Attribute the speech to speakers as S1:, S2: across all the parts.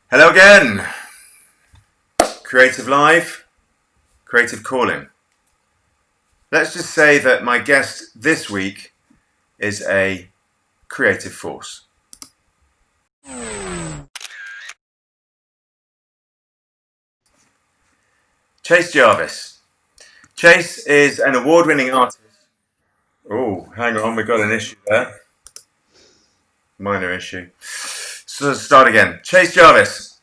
S1: Hello again. Creative Live, Creative Calling. Let's just say that my guest this week is a creative force. Chase Jarvis. Chase is an award-winning artist. Oh, hang on, we've got an issue there. Minor issue. So let's start again. Chase Jarvis.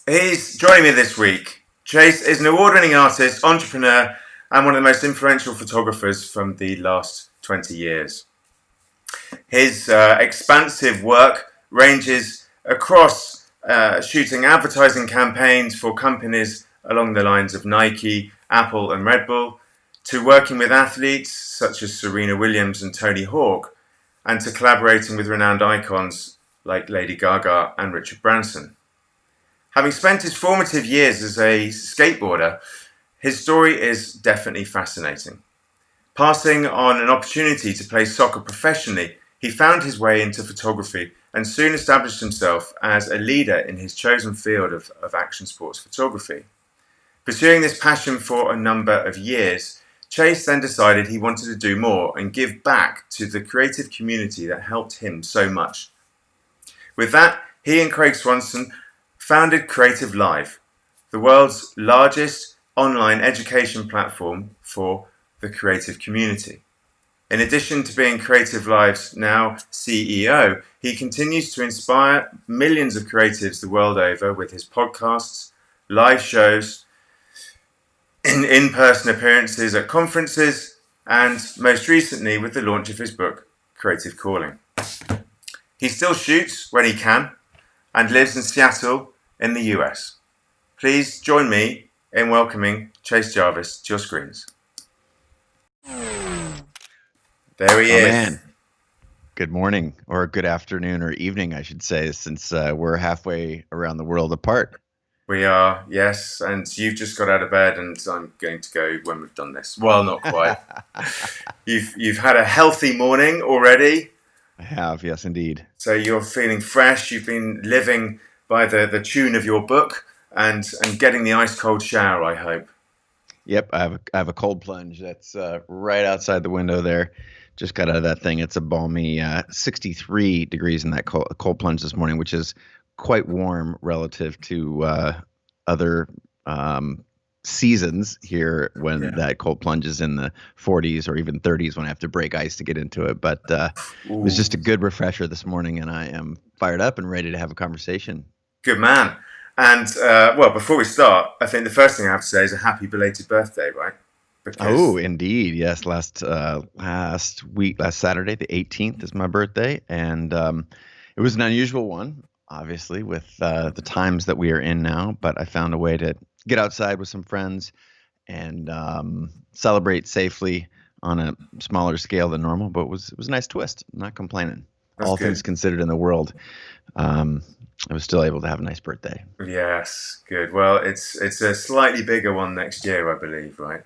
S1: He's joining me this week. Chase is an award-winning artist, entrepreneur, and one of the most influential photographers from the last 20 years. His expansive work ranges across shooting advertising campaigns for companies along the lines of Nike, Apple, and Red Bull, to working with athletes such as Serena Williams and Tony Hawk, and to collaborating with renowned icons like Lady Gaga and Richard Branson. Having spent his formative years as a skateboarder, his story is definitely fascinating. Passing on an opportunity to play soccer professionally, he found his way into photography and soon established himself as a leader in his chosen field of action sports photography. Pursuing this passion for a number of years, Chase then decided he wanted to do more and give back to the creative community that helped him so much. With that, he and Craig Swanson founded Creative Live, the world's largest online education platform for the creative community. In addition to being Creative Live's now CEO, he continues to inspire millions of creatives the world over with his podcasts, live shows, in-person appearances at conferences, and most recently with the launch of his book, Creative Calling. He still shoots when he can and lives in Seattle in the US. Please join me in welcoming Chase Jarvis to your screens. There he is.
S2: Man. Good morning, or good afternoon, or evening, I should say, since we're halfway around the world apart.
S1: We are, yes, and you've just got out of bed, and I'm going to go when we've done this. Well, not quite. You've had a healthy morning already.
S2: I have, yes, indeed.
S1: So you're feeling fresh. You've been living by the tune of your book and getting the ice cold shower, I hope.
S2: Yep, I have a cold plunge that's right outside the window there. Just got out of that thing. It's a balmy 63 degrees in that cold plunge this morning, which is quite warm relative to other seasons here when that cold plunge is in the 40s or even 30s when I have to break ice to get into it. But it was just a good refresher this morning, and I am fired up and ready to have a conversation.
S1: Good man. And, well, before we start, I think the first thing I have to say is a happy belated birthday, right?
S2: Oh, indeed. Yes. Last Saturday, the 18th is my birthday. And it was an unusual one, obviously, with the times that we are in now. But I found a way to get outside with some friends and celebrate safely on a smaller scale than normal. But it was a nice twist. I'm not complaining.
S1: That's
S2: all
S1: good.
S2: Things considered in the world. I was still able to have a nice birthday.
S1: Yes, good. Well, it's a slightly bigger one next year, I believe, right?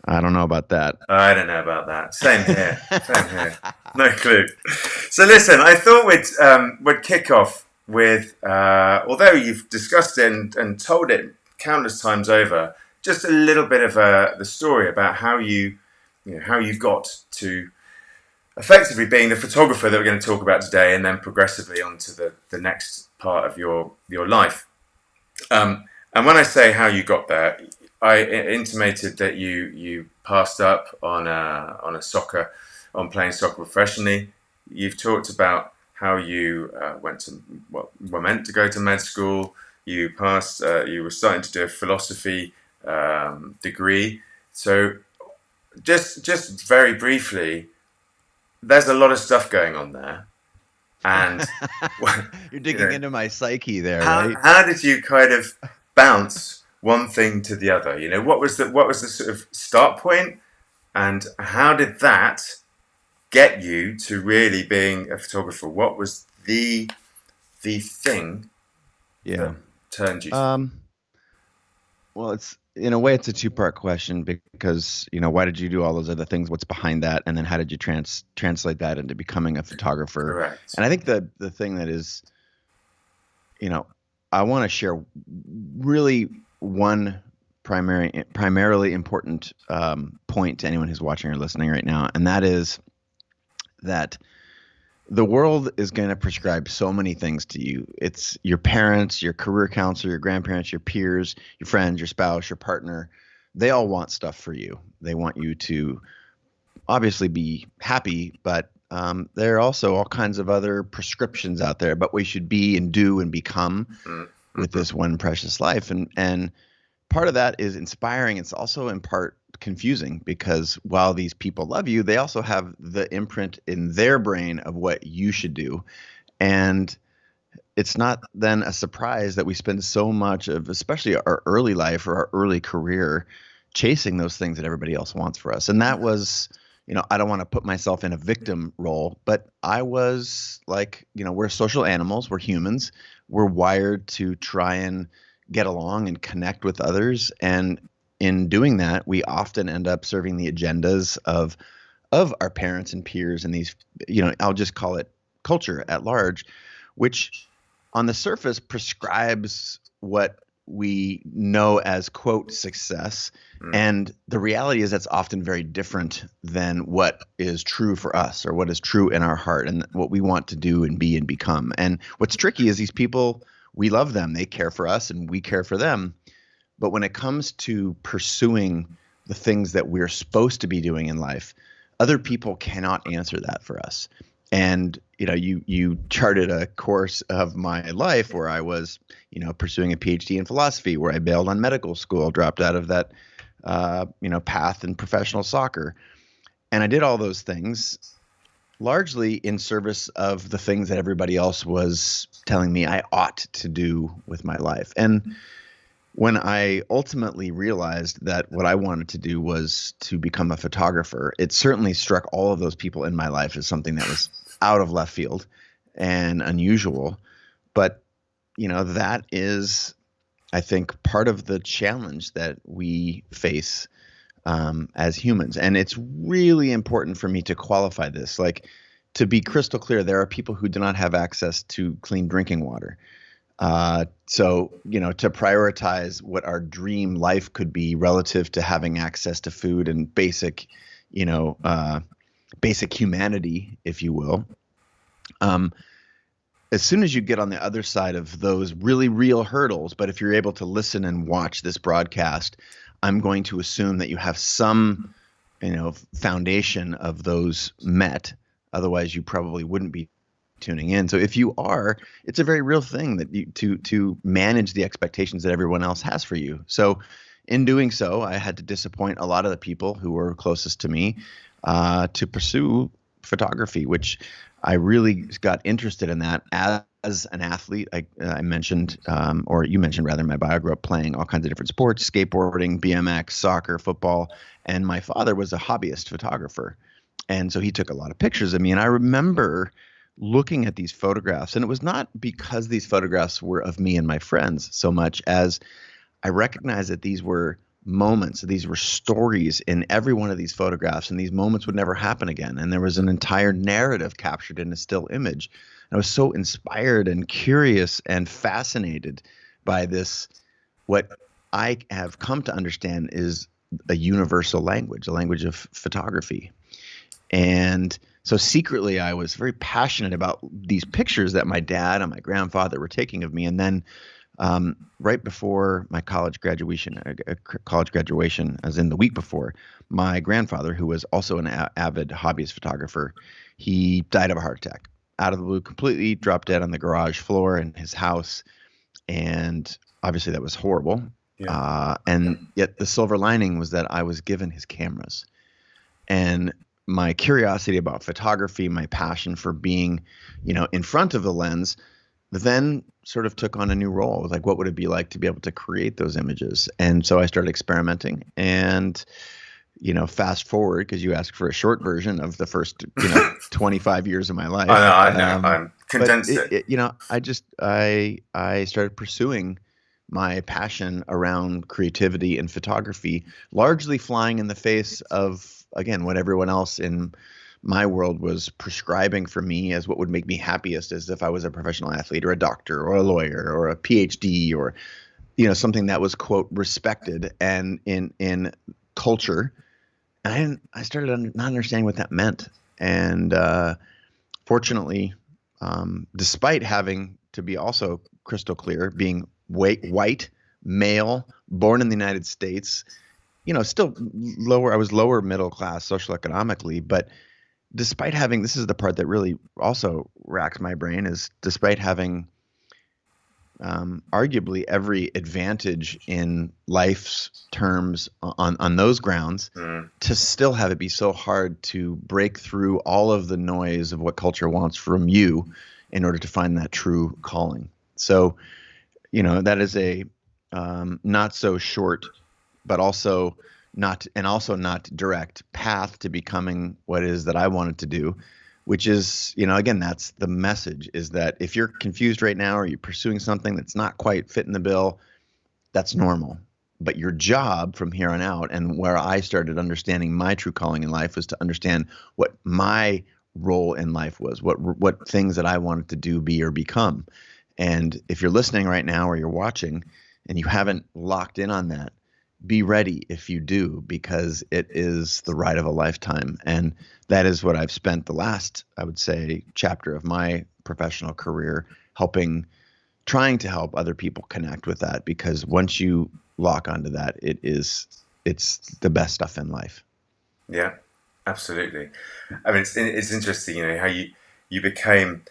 S2: I don't know about that.
S1: I don't know about that. Same here. Same here. No clue. So listen, I thought we'd kick off with, although you've discussed it and told it countless times over, just a little bit of the story about how you've got to effectively being the photographer that we're going to talk about today, and then progressively onto the next part of your life. And when I say how you got there, I intimated that you passed up on playing soccer professionally. You've talked about how you were meant to go to med school. You passed. You were starting to do a philosophy degree. So, just very briefly, there's a lot of stuff going on there, and
S2: you're digging into my psyche there, right?
S1: How did you kind of bounce one thing to the other? What was the sort of start point, and how did that get you to really being a photographer? What was the thing that turned you?
S2: Well, it's in a way it's a two-part question because why did you do all those other things? What's behind that, and then how did you translate that into becoming a photographer?
S1: Correct.
S2: And I think the thing that is, I want to share really one primarily important point to anyone who's watching or listening right now, and that is that the world is going to prescribe so many things to you. It's your parents, your career counselor, your grandparents, your peers, your friends, your spouse, your partner. They all want stuff for you. They want you to obviously be happy, but there are also all kinds of other prescriptions out there about what you should be and do and become with this one precious life. And part of that is inspiring. It's also in part confusing, because while these people love you, they also have the imprint in their brain of what you should do. And it's not then a surprise that we spend so much of, especially our early life or our early career, chasing those things that everybody else wants for us. And that was, I don't want to put myself in a victim role, but I was like, we're social animals, we're humans, we're wired to try and get along and connect with others. And in doing that, we often end up serving the agendas of our parents and peers and these, I'll just call it culture at large, which on the surface prescribes what we know as, quote, success. And the reality is that's often very different than what is true for us or what is true in our heart and what we want to do and be and become. And what's tricky is these people, we love them, they care for us and we care for them. But when it comes to pursuing the things that we're supposed to be doing in life, other people cannot answer that for us. And, you charted a course of my life where I was, pursuing a PhD in philosophy, where I bailed on medical school, dropped out of that, path in professional soccer. And I did all those things largely in service of the things that everybody else was telling me I ought to do with my life. And when I ultimately realized that what I wanted to do was to become a photographer, it certainly struck all of those people in my life as something that was out of left field and unusual. But, that is, I think, part of the challenge that we face as humans. And it's really important for me to qualify this. Like, to be crystal clear, there are people who do not have access to clean drinking water. So, to prioritize what our dream life could be relative to having access to food and basic humanity, if you will. As soon as you get on the other side of those really real hurdles, but if you're able to listen and watch this broadcast, I'm going to assume that you have some, foundation of those met. Otherwise, you probably wouldn't be tuning in. So if you are, it's a very real thing that to manage the expectations that everyone else has for you. So in doing so, I had to disappoint a lot of the people who were closest to me to pursue photography, which I really got interested in that as an athlete. I mentioned, or you mentioned rather, in my bio, I grew up playing all kinds of different sports: skateboarding, BMX, soccer, football, and my father was a hobbyist photographer. And so he took a lot of pictures of me. And I remember looking at these photographs, and it was not because these photographs were of me and my friends so much as I recognized that these were moments, these were stories in every one of these photographs, and these moments would never happen again. And there was an entire narrative captured in a still image. And I was so inspired and curious and fascinated by this, what I have come to understand is a universal language, a language of photography. And so secretly, I was very passionate about these pictures that my dad and my grandfather were taking of me. And then right before my college graduation, as in the week before, my grandfather, who was also an avid hobbyist photographer, he died of a heart attack out of the blue, completely dropped dead on the garage floor in his house. And obviously that was horrible. Yeah. And yet the silver lining was that I was given his cameras. And my curiosity about photography, my passion for being, in front of the lens, then sort of took on a new role. Like, what would it be like to be able to create those images? And so I started experimenting. And, fast forward, because you asked for a short version of the first, 25 years of my life.
S1: I know. I'm condensed it.
S2: I started pursuing my passion around creativity and photography, largely flying in the face of, again, what everyone else in my world was prescribing for me as what would make me happiest, as if I was a professional athlete or a doctor or a lawyer or a PhD or, something that was, quote, respected and in culture. And I started not understanding what that meant. And fortunately, despite having to be also crystal clear, being white, male, born in the United States, still lower, I was lower middle class social economically, but despite having, this is the part that really also racks my brain, is despite having arguably every advantage in life's terms on those grounds, to still have it be so hard to break through all of the noise of what culture wants from you in order to find that true calling. So, that is a not so short, but also not direct path to becoming what it is that I wanted to do, which is, again, that's the message, is that if you're confused right now or you're pursuing something that's not quite fitting the bill, that's normal. But your job from here on out, and where I started understanding my true calling in life, was to understand what my role in life was, what things that I wanted to do, be, or become. And if you're listening right now or you're watching and you haven't locked in on that, be ready if you do, because it is the ride of a lifetime. And that is what I've spent the last, I would say, chapter of my professional career trying to help other people connect with that, because once you lock onto that, it's the best stuff in life.
S1: Yeah, absolutely. I mean, it's interesting, how you became,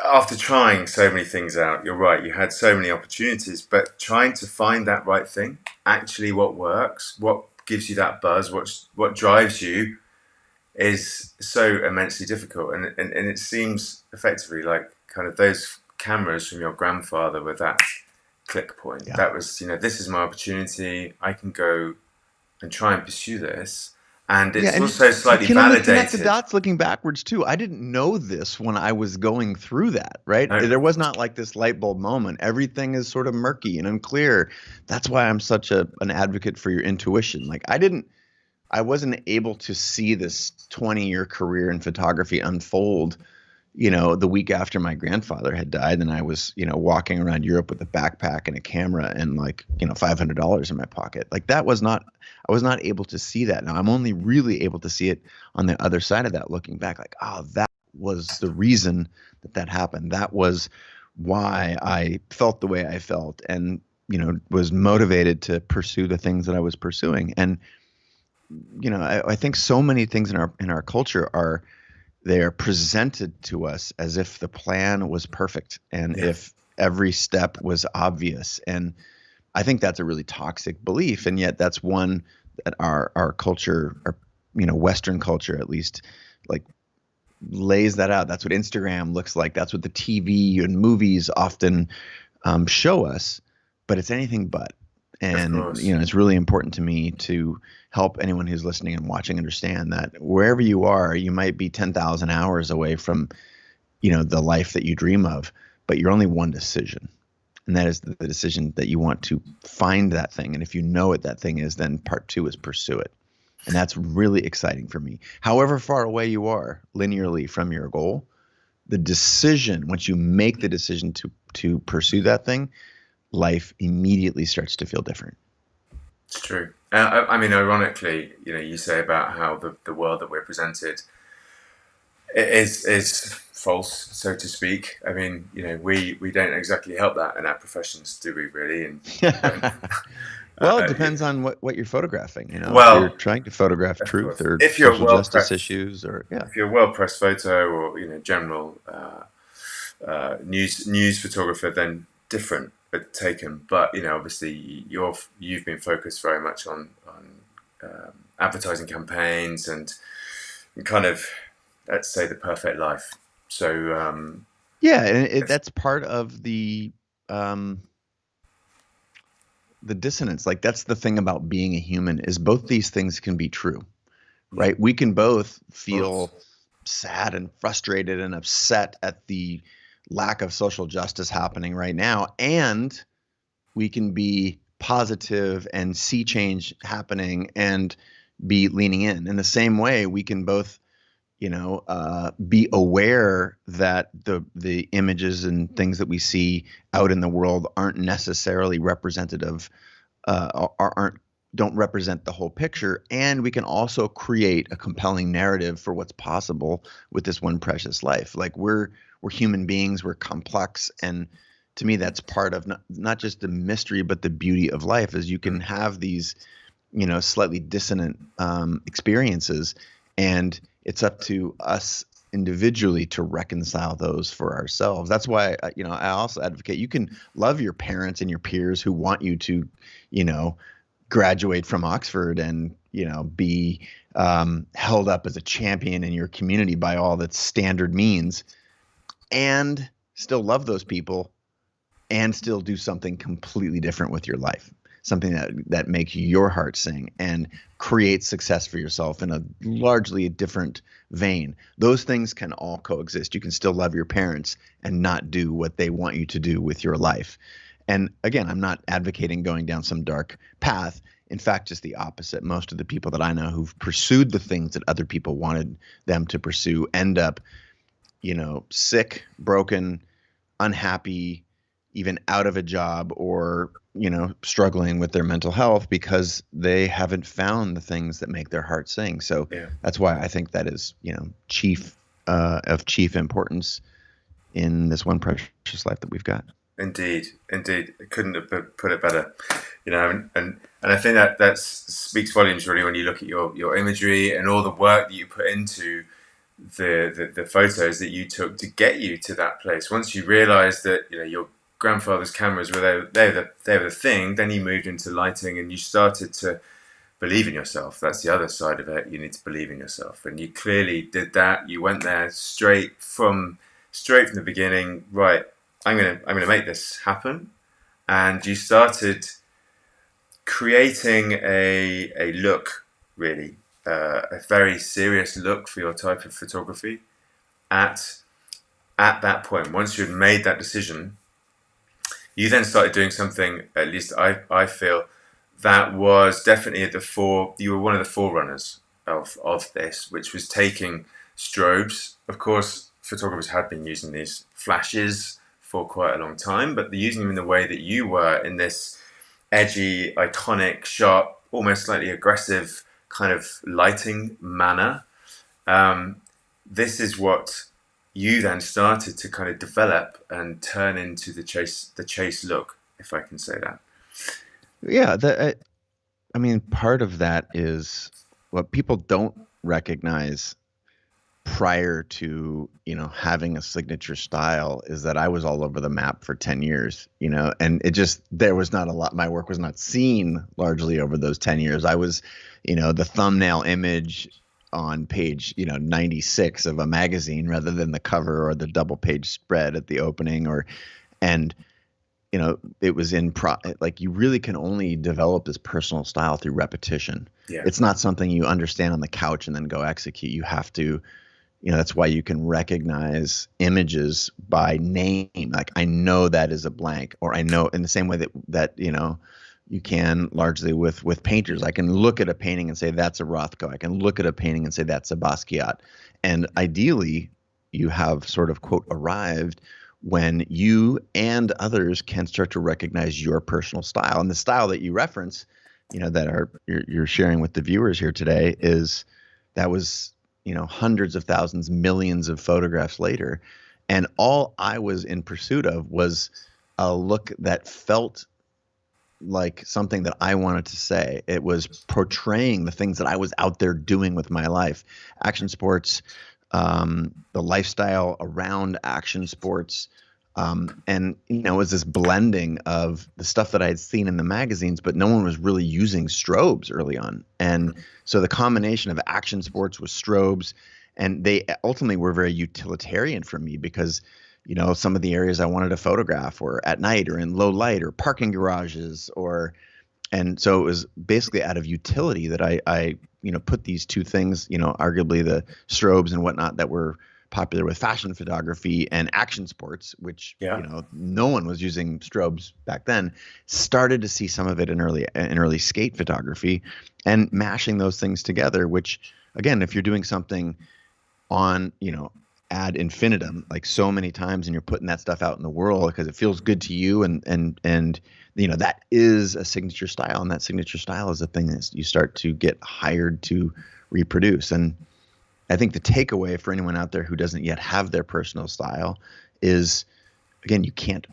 S1: after trying so many things out. You're right, you had so many opportunities, but trying to find that right thing, actually what works, what gives you that buzz, what drives you, is so immensely difficult. And it seems effectively like kind of those cameras from your grandfather with that click point.
S2: Yeah.
S1: That was, this is my opportunity. I can go and try and pursue this. And it's also slightly
S2: you can only connect the
S1: validated.
S2: dots looking backwards too. I didn't know this when I was going through that, right?
S1: No.
S2: There was not like this light bulb moment. Everything is sort of murky and unclear. That's why I'm such an advocate for your intuition. Like I wasn't able to see this 20-year career in photography unfold, the week after my grandfather had died, and I was, walking around Europe with a backpack and a camera and $500 in my pocket. Like I was not able to see that. Now I'm only really able to see it on the other side of that, looking back, like, oh, that was the reason that happened. That was why I felt the way I felt, and, was motivated to pursue the things that I was pursuing. And, I think so many things in our culture they're presented to us as if the plan was perfect and if every step was obvious. And I think that's a really toxic belief. And yet that's one that our culture, our, Western culture at least, like, lays that out. That's what Instagram looks like. That's what the TV and movies often show us, but it's anything but. And, it's really important to me to help anyone who's listening and watching understand that wherever you are, you might be 10,000 hours away from, the life that you dream of, but you're only one decision. And that is the decision that you want to find that thing. And if you know what that thing is, then part 2 is pursue it. And that's really exciting for me. However far away you are linearly from your goal, the decision, once you make the decision to pursue that thing, life immediately starts to feel different.
S1: It's true. I mean, ironically, you say about how the world that we're presented is false, so to speak. I mean, we don't exactly help that in our professions, do we? Really? And
S2: well, it depends on what you're photographing.
S1: Well,
S2: if you're trying to photograph truth or
S1: if you're
S2: social justice issues, or
S1: if you're a well-pressed photo or general news photographer, then different taken. But obviously you've been focused very much on advertising campaigns and kind of, let's say, the perfect life. So
S2: and that's part of the dissonance. Like, that's the thing about being a human, is both these things can be true, right? We can both feel sad and frustrated and upset at the lack of social justice happening right now, and we can be positive and see change happening and be leaning in the same way we can both be aware that the images and things that we see out in the world aren't necessarily representative, aren't don't represent the whole picture, and we can also create a compelling narrative for what's possible with this one precious life. Like we're human beings, we're complex, and to me that's part of not just the mystery but the beauty of life is you can have these slightly dissonant experiences, and it's up to us individually to reconcile those for ourselves. That's why I also advocate you can love your parents and your peers who want you to graduate from Oxford and be held up as a champion in your community by all that's standard means, and still love those people and still do something completely different with your life, something that makes your heart sing and creates success for yourself in a largely different vein. Those things can all coexist. You can still love your parents and not do what they want you to do with your life. And again, I'm not advocating going down some dark path. In fact, just the opposite. Most of the people that I know who've pursued the things that other people wanted them to pursue end up, sick, broken, unhappy, even out of a job, or struggling with their mental health because they haven't found the things that make their heart sing. So that's why I think that is chief importance in this one precious life that we've got.
S1: Indeed. I couldn't have put it better. And I think that speaks volumes really when you look at your imagery and all the work that you put into the photos that you took to get you to that place. Once you realised that your grandfather's cameras were they were the thing, then you moved into lighting and you started to believe in yourself. That's the other side of it. You need to believe in yourself, and you clearly did that. You went there straight from the beginning. Right, I'm gonna make this happen, and you started creating a look, really, a very serious look for your type of photography. At that point, once you had made that decision, you then started doing something, at least I feel, that was definitely you were one of the forerunners of this, which was taking strobes. Of course, photographers had been using these flashes for quite a long time, but they're using them in the way that you were, in this edgy, iconic, sharp, almost slightly aggressive kind of lighting manner. This is what you then started to kind of develop and turn into the chase look, if I can say that.
S2: Yeah, I mean, part of that is what people don't recognize prior to having a signature style is that I was all over the map for 10 years, and there was not a lot. My work was not seen largely over those 10 years. I was the thumbnail image on page 96 of a magazine rather than the cover or the double page spread at the opening, and it was like you really can only develop this personal style through repetition. It's not something you understand on the couch and then go execute. You have to that's why you can recognize images by name. Like, I know that is a blank, or I know, in the same way that you can largely with painters. I can look at a painting and say that's a Rothko. I can look at a painting and say that's a Basquiat. And ideally, you have sort of, quote, arrived when you and others can start to recognize your personal style. And the style that you reference, that you're sharing with the viewers here today, was hundreds of thousands, millions of photographs later. And all I was in pursuit of was a look that felt like something that I wanted to say. It was portraying the things that I was out there doing with my life. Action sports, the lifestyle around action sports. And it was this blending of the stuff that I had seen in the magazines, but no one was really using strobes early on. And so the combination of action sports with strobes, and they ultimately were very utilitarian for me because, some of the areas I wanted to photograph were at night or in low light or parking garages, and so it was basically out of utility that I put these two things, arguably the strobes and whatnot that were popular with fashion photography and action sports, which,
S1: Yeah.
S2: no one was using strobes back then, started to see some of it in early skate photography and mashing those things together, which, again, if you're doing something on, ad infinitum, like so many times, and you're putting that stuff out in the world because it feels good to you, and that is a signature style, and that signature style is the thing that you start to get hired to reproduce. And I think the takeaway for anyone out there who doesn't yet have their personal style is, again, you can't.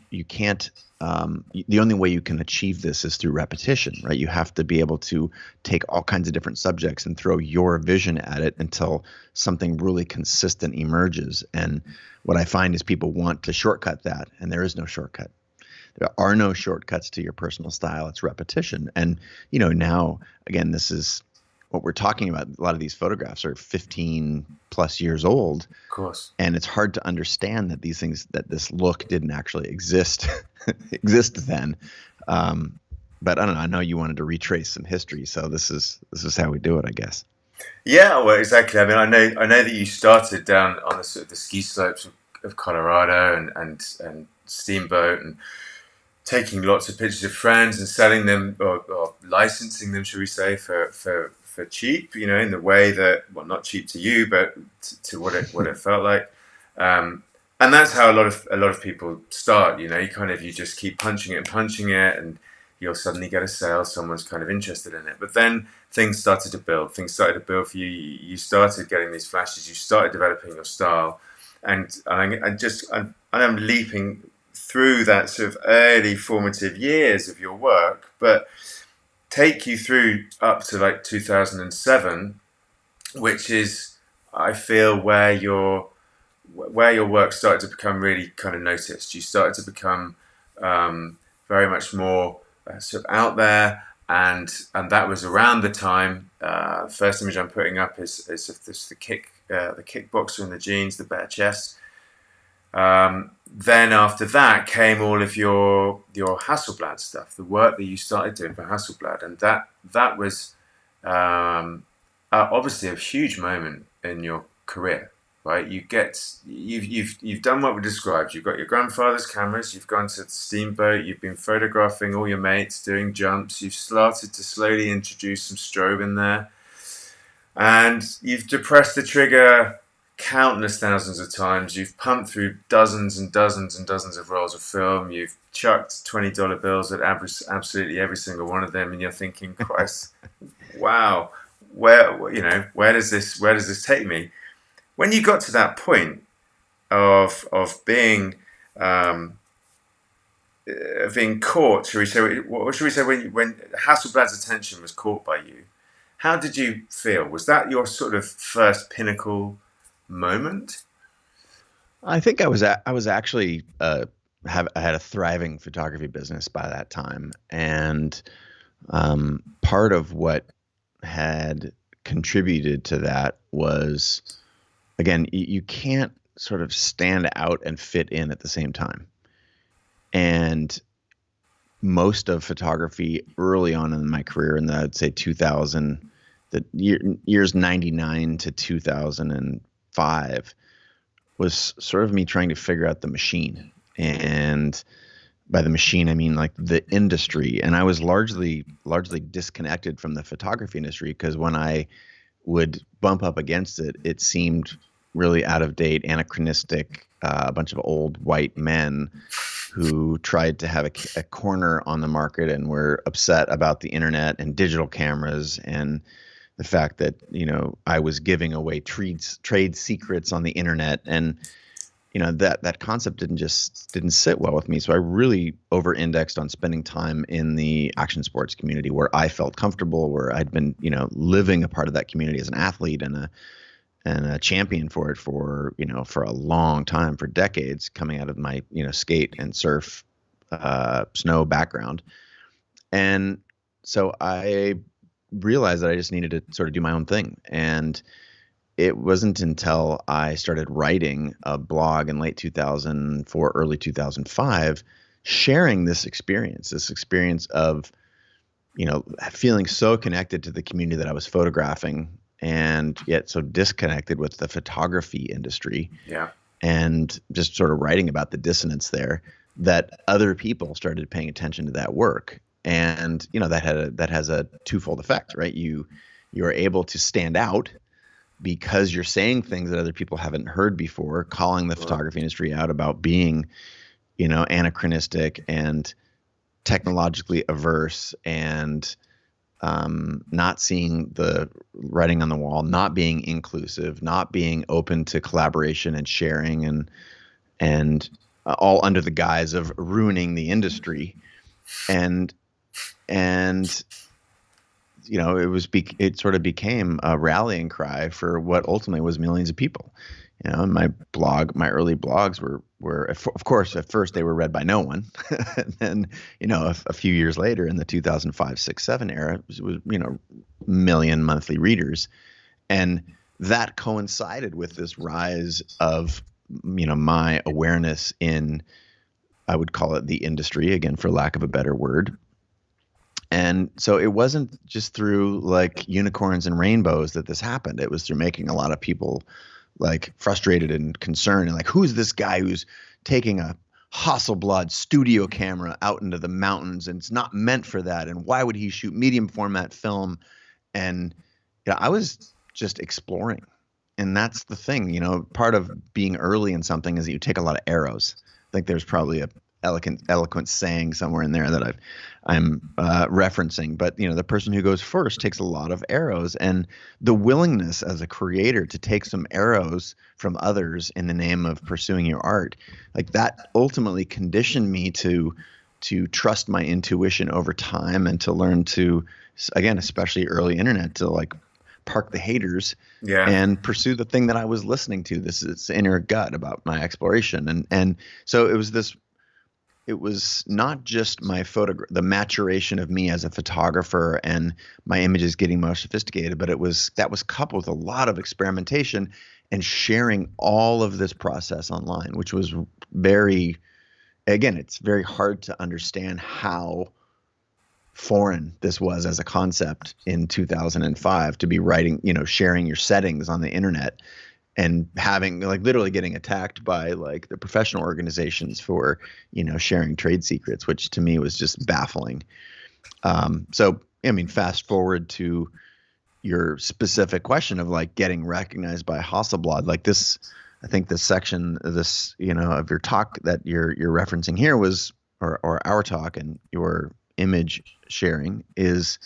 S2: The only way you can achieve this is through repetition, right? You have to be able to take all kinds of different subjects and throw your vision at it until something really consistent emerges. And what I find is people want to shortcut that, and there is no shortcut. There are no shortcuts to your personal style. It's repetition. And, now, again, this is what we're talking about. A lot of these photographs are 15 plus years old.
S1: Of course.
S2: And it's hard to understand that that this look didn't actually exist then. But I don't know. I know you wanted to retrace some history, so this is how we do it, I guess.
S1: Yeah, well, exactly. I mean, I know that you started down on the sort of the ski slopes of Colorado and Steamboat, and taking lots of pictures of friends and selling them, or licensing them, should we say, for cheap, in the way that, well, not cheap to you, but to what it felt like. And that's how a lot of people start. You just keep punching it, and you'll suddenly get a sale. Someone's kind of interested in it, but then things started to build. Things started to build for you. You started getting these flashes. You started developing your style, and I'm leaping through that sort of early formative years of your work, but take you through up to like 2007, which is, I feel, where your work started to become really kind of noticed. You started to become very much more sort of out there, and that was around the time. First image I'm putting up is of the kickboxer in the jeans, the bare chest. Then after that came all of your Hasselblad stuff, the work that you started doing for Hasselblad, and that was obviously a huge moment in your career, right? You've done what we described. You've got your grandfather's cameras. You've gone to the Steamboat. You've been photographing all your mates doing jumps. You've started to slowly introduce some strobe in there, and you've depressed the trigger countless thousands of times. You've pumped through dozens and dozens and dozens of rolls of film. You've chucked $20 bills at absolutely every single one of them, and you're thinking, Christ, wow, where does this take me? When you got to that point of being caught, should we say, when Hasselblad's attention was caught by you, how did you feel? Was that your sort of first pinnacle moment?
S2: I think I was actually I had a thriving photography business by that time, and part of what had contributed to that was, again, you can't sort of stand out and fit in at the same time. And most of photography early on in my career, in the, I'd say 2000, years 99 to 2005, was sort of me trying to figure out the machine. And by the machine, I mean like the industry. And I was largely disconnected from the photography industry, because when I would bump up against it, it seemed really out of date, anachronistic, a bunch of old white men who tried to have a corner on the market and were upset about the internet and digital cameras, and the fact that, I was giving away trade secrets on the internet. And, that concept didn't sit well with me. So I really over-indexed on spending time in the action sports community, where I felt comfortable, where I'd been, living a part of that community as an athlete and a champion for it for a long time, for decades, coming out of my, skate and surf, snow background. And so I realized that I just needed to sort of do my own thing. And it wasn't until I started writing a blog in late 2004, early 2005, sharing this experience of, feeling so connected to the community that I was photographing, and yet so disconnected with the photography industry,
S1: Yeah.
S2: and just sort of writing about the dissonance there, that other people started paying attention to that work. And that has a twofold effect, right? You are able to stand out because you're saying things that other people haven't heard before, calling the
S1: Right.
S2: photography industry out about being, anachronistic and technologically averse, and not seeing the writing on the wall, not being inclusive, not being open to collaboration and sharing, and all under the guise of ruining the industry. And and it sort of became a rallying cry for what ultimately was millions of people. And my early blogs were of course at first they were read by no one. And then a few years later, in the 2005, 6, 7 era, it was million monthly readers. And that coincided with this rise of my awareness in, I would call it, the industry, again, for lack of a better word. And so it wasn't just through like unicorns and rainbows that this happened. It was through making a lot of people like frustrated and concerned, and like, who's this guy who's taking a Hasselblad studio camera out into the mountains, and it's not meant for that, and why would he shoot medium format film? And I was just exploring. And that's the thing, part of being early in something is that you take a lot of arrows. I think there's probably a eloquent saying somewhere in there that I'm referencing. But the person who goes first takes a lot of arrows, and the willingness as a creator to take some arrows from others in the name of pursuing your art, like that ultimately conditioned me to trust my intuition over time, and to learn to, again, especially early internet, to like park the haters
S1: Yeah.
S2: and pursue the thing that I was listening to. This is inner gut about my exploration. And so it was not just the maturation of me as a photographer and my images getting more sophisticated, but that was coupled with a lot of experimentation and sharing all of this process online, which was it's very hard to understand how foreign this was as a concept in 2005, to be writing, sharing your settings on the internet, and having like literally getting attacked by like the professional organizations for sharing trade secrets, which to me was just baffling. So I mean, fast forward to your specific question of like getting recognized by Hasselblad, like this, I think this section of this, of your talk that you're referencing here was, or our talk and your image sharing is,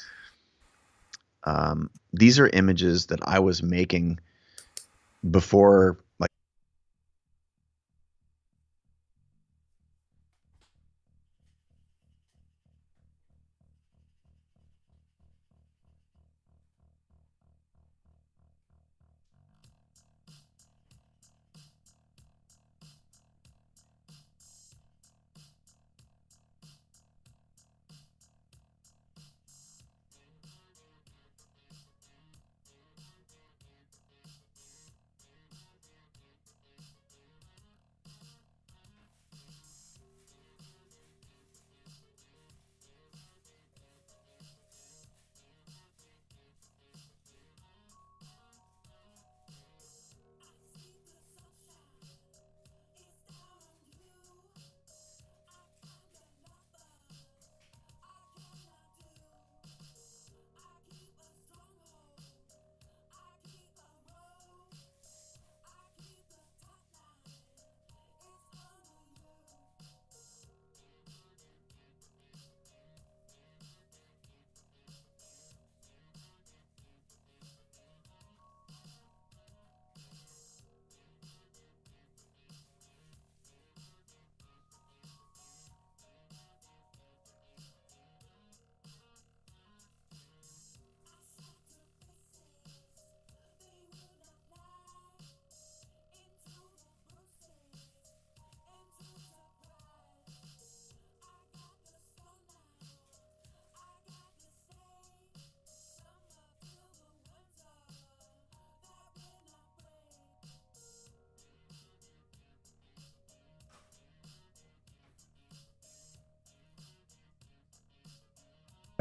S2: these are images that I was making before, like,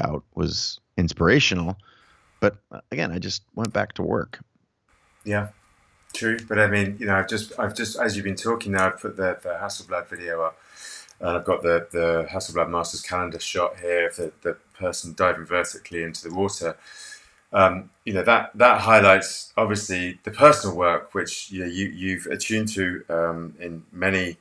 S2: out was inspirational, But again, I just went back to work.
S1: Yeah, true. But I mean, I've just, as you've been talking now, I've put the Hasselblad video up, and I've got the Hasselblad Masters calendar shot here of the person diving vertically into the water. That highlights obviously the personal work which you've attuned to in many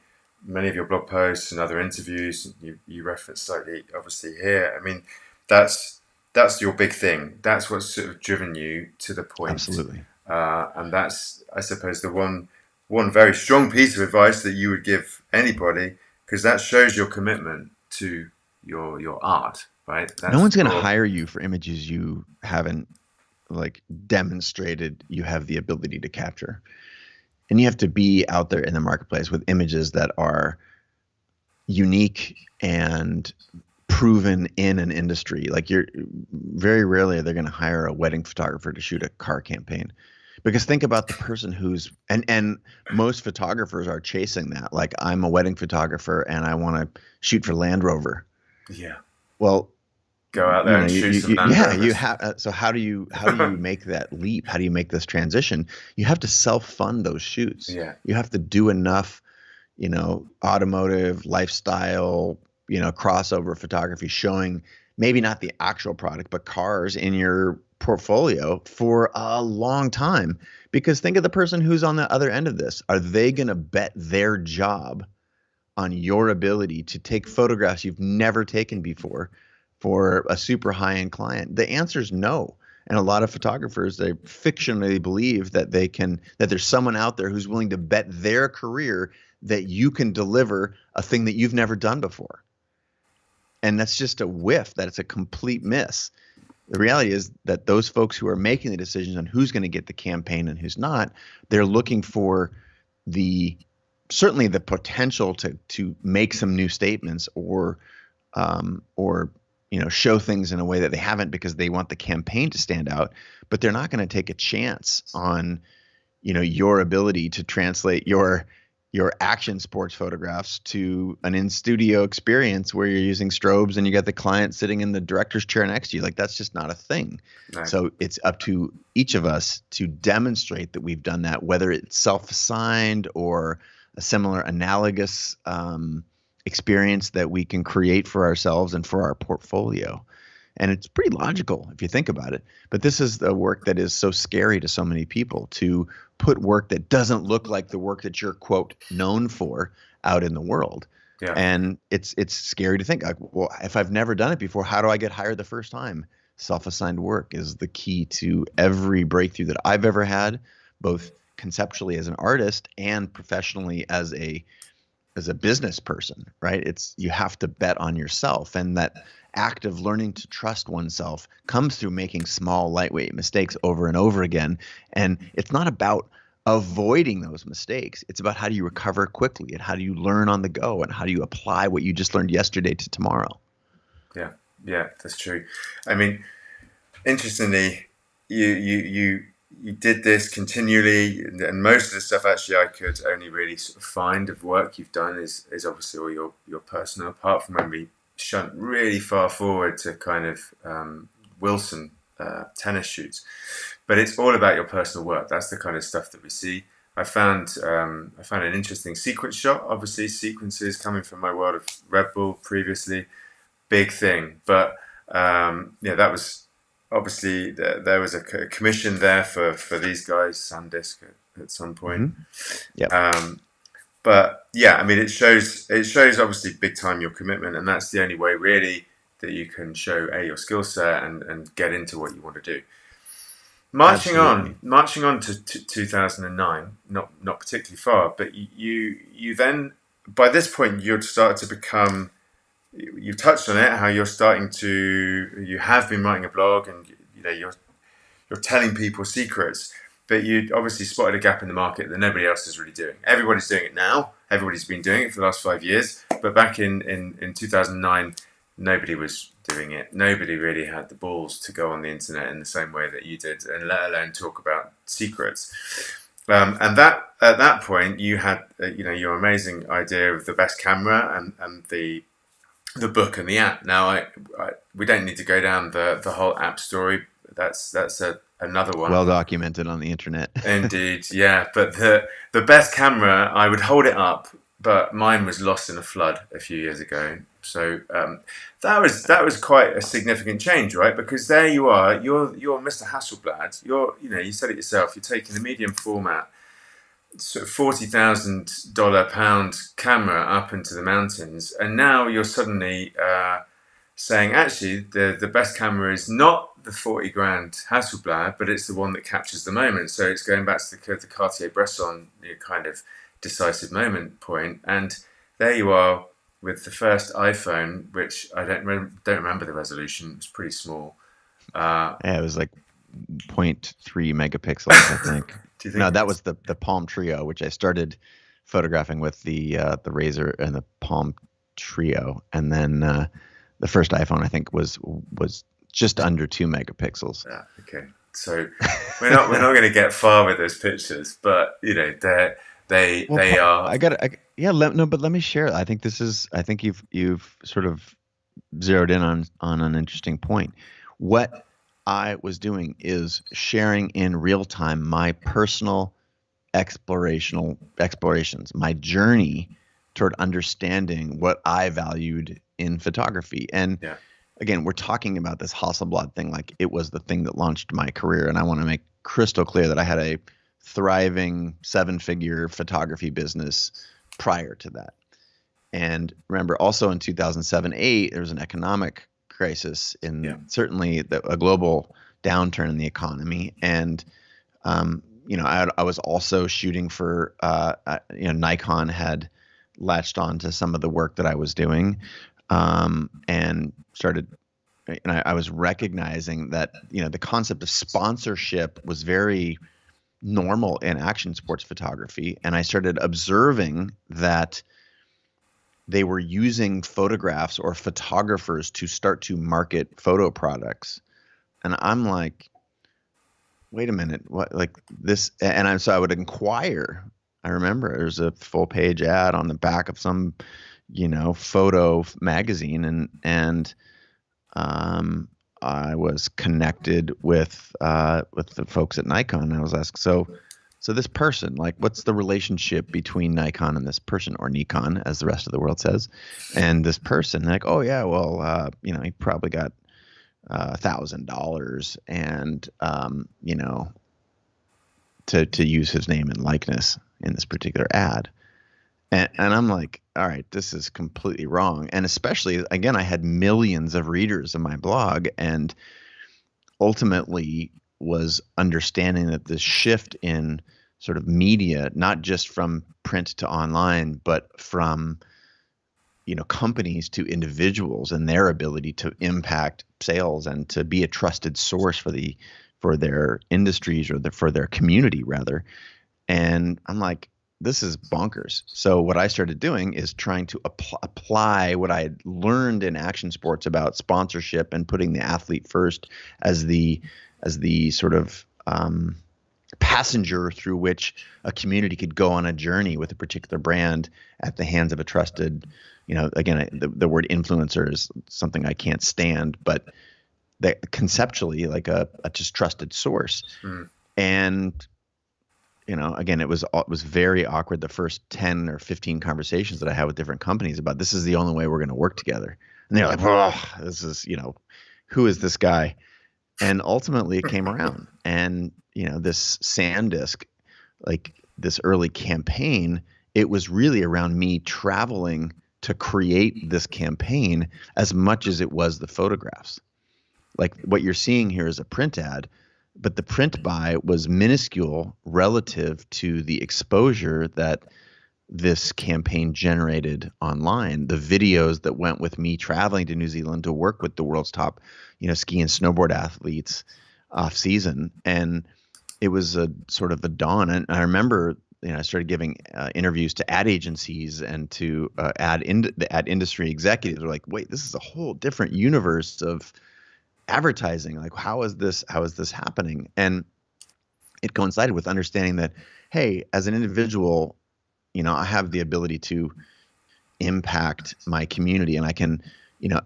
S1: of your blog posts and other interviews. You reference slightly obviously here. I mean, that's that's your big thing. That's what's sort of driven you to the point.
S2: Absolutely.
S1: And that's, I suppose, the one very strong piece of advice that you would give anybody, because that shows your commitment to your art, right?
S2: No
S1: That's
S2: one's going to
S1: your
S2: hire you for images you haven't like demonstrated you have the ability to capture. And you have to be out there in the marketplace with images that are unique and proven in an industry. Like you're very rarely they're going to hire a wedding photographer to shoot a car campaign. Because think about the person who's and most photographers are chasing that. Like I'm a wedding photographer and I want to shoot for Land Rover.
S1: yeah.
S2: Well,
S1: Go out
S2: you
S1: there
S2: know,
S1: and shoot some Land
S2: yeah, you
S1: Rovers.
S2: have. So how do you make that leap? How do you make this transition? You have to self-fund those shoots.
S1: Yeah,
S2: You have to do enough, automotive, lifestyle, crossover photography showing maybe not the actual product, but cars in your portfolio for a long time. Because think of the person who's on the other end of this. Are they going to bet their job on your ability to take photographs you've never taken before for a super high-end client? The answer is no. And a lot of photographers, they fictionally believe that that there's someone out there who's willing to bet their career that you can deliver a thing that you've never done before. And that's just a whiff. That it's a complete miss. The reality is that those folks who are making the decisions on who's going to get the campaign and who's not, they're looking for the certainly the potential to make some new statements or show things in a way that they haven't because they want the campaign to stand out, but they're not going to take a chance on your ability to translate your action sports photographs to an in-studio experience where you're using strobes and you got the client sitting in the director's chair next to you. Like that's just not a thing.
S1: no,
S2: So it's up to each of us to demonstrate that we've done that, whether it's self-assigned or a similar analogous experience that we can create for ourselves and for our portfolio. And it's pretty logical if you think about it. But this is the work that is so scary to so many people, to put work that doesn't look like the work that you're, quote, known for out in the world.
S1: yeah,
S2: And it's scary to think, like, well, if I've never done it before, how do I get hired the first time? Self-assigned work is the key to every breakthrough that I've ever had, both conceptually as an artist and professionally as a business person, right? You have to bet on yourself, and that act of learning to trust oneself comes through making small, lightweight mistakes over and over again. And it's not about avoiding those mistakes. It's about how do you recover quickly and how do you learn on the go and how do you apply what you just learned yesterday to tomorrow.
S1: yeah, yeah. That's true. I mean, interestingly, you did this continually, and most of the stuff actually I could only really sort of find of work you've done is obviously all your personal, apart from when we shunt really far forward to kind of Wilson tennis shoots. But it's all about your personal work. That's the kind of stuff that we see. I found an interesting sequence shot. Obviously, sequences coming from my world of Red Bull previously, big thing. But yeah, that was obviously there was a commission there for these guys, SanDisk at some point.
S2: Mm-hmm. Yep.
S1: But yeah, I mean, it shows obviously big time your commitment, and that's the only way really that you can show your skill set and get into what you want to do.
S2: Absolutely.
S1: Marching on to 2009, not particularly far, but you then, by this point you'd started to become, you've touched on it, how you have been writing a blog, and you're telling people secrets, but you obviously spotted a gap in the market that nobody else is really doing. Everybody's doing it now. Everybody's been doing it for the last 5 years, but back in 2009, nobody was doing it. Nobody really had the balls to go on the internet in the same way that you did, and let alone talk about secrets. And that at that point, you had your amazing idea of the best camera and the book and the app. Now, we don't need to go down the whole app story. another one.
S2: Well documented on the internet.
S1: Indeed, yeah. But the best camera, I would hold it up, but mine was lost in a flood a few years ago. So that was quite a significant change, right? Because there you are, you're Mr. Hasselblad. You said it yourself. You're taking the medium format, sort of $40,000 pound camera up into the mountains, and now you're suddenly saying actually the best camera is not the 40 grand Hasselblad, but it's the one that captures the moment. So it's going back to the Cartier-Bresson kind of decisive moment point, and there you are with the first iPhone, which I don't remember the resolution. It's pretty small.
S2: Yeah, it was like 0.3 megapixels, I think.
S1: Do you think
S2: No, that was the Palm Trio, which I started photographing with the Razor and the Palm Trio, and then the first iPhone I think was just under 2 megapixels.
S1: Yeah, okay. So we're not going to get far with those pictures, but they are.
S2: But let me share. I think you've sort of zeroed in on an interesting point. What I was doing is sharing in real time my personal explorations, my journey toward understanding what I valued in photography. And
S1: Yeah.
S2: again, we're talking about this Hasselblad thing like it was the thing that launched my career. And I want to make crystal clear that I had a thriving 7-figure photography business prior to that. And remember, also in 2007-8, there was an economic crisis certainly a global downturn in the economy. And, I was also shooting for, Nikon had latched on to some of the work that I was doing and started, and I was recognizing that, the concept of sponsorship was very normal in action sports photography. And I started observing that they were using photographs or photographers to start to market photo products. And I'm like, wait a minute, what, like this? And so I would inquire. I remember there's a full page ad on the back of some, photo magazine. And I was connected with the folks at Nikon. And I was asked, so this person, like, what's the relationship between Nikon and this person, or Nikon, as the rest of the world says, and this person? They're like, oh yeah, well, he probably got $1,000, and to use his name and likeness in this particular ad. And I'm like, all right, this is completely wrong. And especially, again, I had millions of readers in my blog, and ultimately was understanding that this shift in sort of media, not just from print to online, but from, companies to individuals and their ability to impact sales and to be a trusted source for their industries, or for their community rather. And I'm like, this is bonkers. So what I started doing is trying to apply what I had learned in action sports about sponsorship and putting the athlete first as the sort of passenger through which a community could go on a journey with a particular brand at the hands of a trusted, again, the word influencer is something I can't stand, but that conceptually like a just trusted source. And again, it was very awkward the first 10 or 15 conversations that I had with different companies about this is the only way we're going to work together. And they're like, oh, this is, who is this guy? And ultimately it came around. And, this SanDisk, like this early campaign, it was really around me traveling to create this campaign as much as it was the photographs. Like what you're seeing here is a print ad, but the print buy was minuscule relative to the exposure that this campaign generated online. The videos that went with me traveling to New Zealand to work with the world's top, ski and snowboard athletes off season. And it was a sort of a dawn. And I remember, I started giving interviews to ad agencies and to ad industry executives. They're like, wait, this is a whole different universe of advertising. Like, how is this happening? And it coincided with understanding that, hey, as an individual, I have the ability to impact my community, and I can,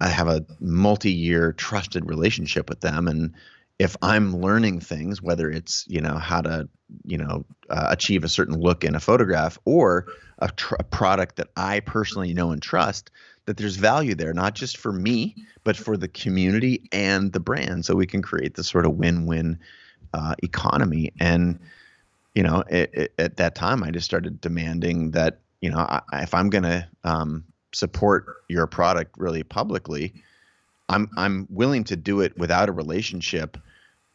S2: I have a multi-year trusted relationship with them. And if I'm learning things, whether it's, how to, achieve a certain look in a photograph, or a product that I personally know and trust, that there's value there, not just for me, but for the community and the brand. So we can create this sort of win-win economy. And, at that time, I just started demanding that, if I'm going to support your product really publicly, I'm willing to do it without a relationship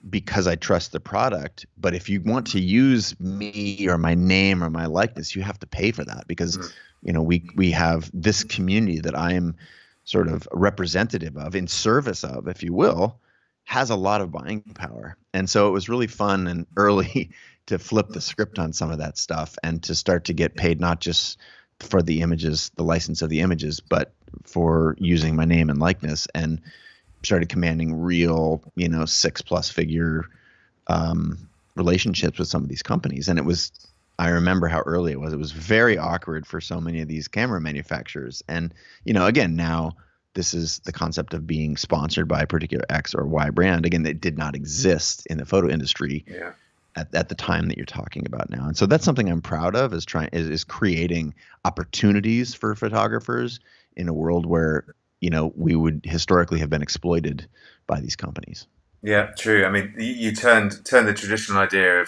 S2: because I trust the product. But if you want to use me or my name or my likeness, you have to pay for that, because we have this community that I am sort of representative of, in service of, if you will, has a lot of buying power. And so it was really fun and early to flip the script on some of that stuff and to start to get paid, not just for the images, the license of the images, but for using my name and likeness, and started commanding real, 6+ figure relationships with some of these companies. And I remember how early it was. It was very awkward for so many of these camera manufacturers. And, again, now this is the concept of being sponsored by a particular X or Y brand. Again, that did not exist in the photo industry at the time that you're talking about now. And so that's something I'm proud of, is creating opportunities for photographers in a world where, we would historically have been exploited by these companies.
S1: Yeah, true. I mean, you turned the traditional idea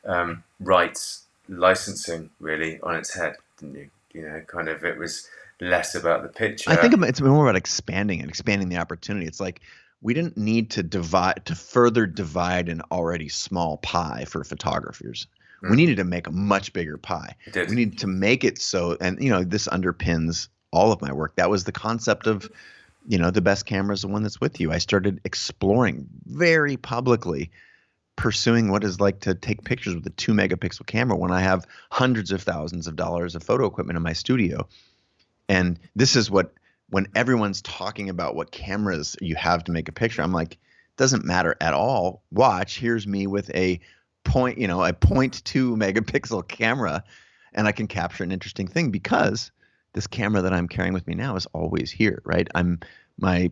S1: of rights licensing really on its head, didn't you? Kind of, it was less about the picture.
S2: I think it's more about expanding the opportunity. It's like, we didn't need to further divide an already small pie for photographers. We needed to make a much bigger pie. We needed to make it so, and this underpins all of my work. That was the concept of, the best camera is the one that's with you. I started exploring very publicly, pursuing what it's like to take pictures with a 2-megapixel camera when I have hundreds of thousands of dollars of photo equipment in my studio. And this is when everyone's talking about what cameras you have to make a picture, I'm like, doesn't matter at all. Watch, here's me with a 0.2 megapixel camera, and I can capture an interesting thing, because this camera that I'm carrying with me now is always here, right? My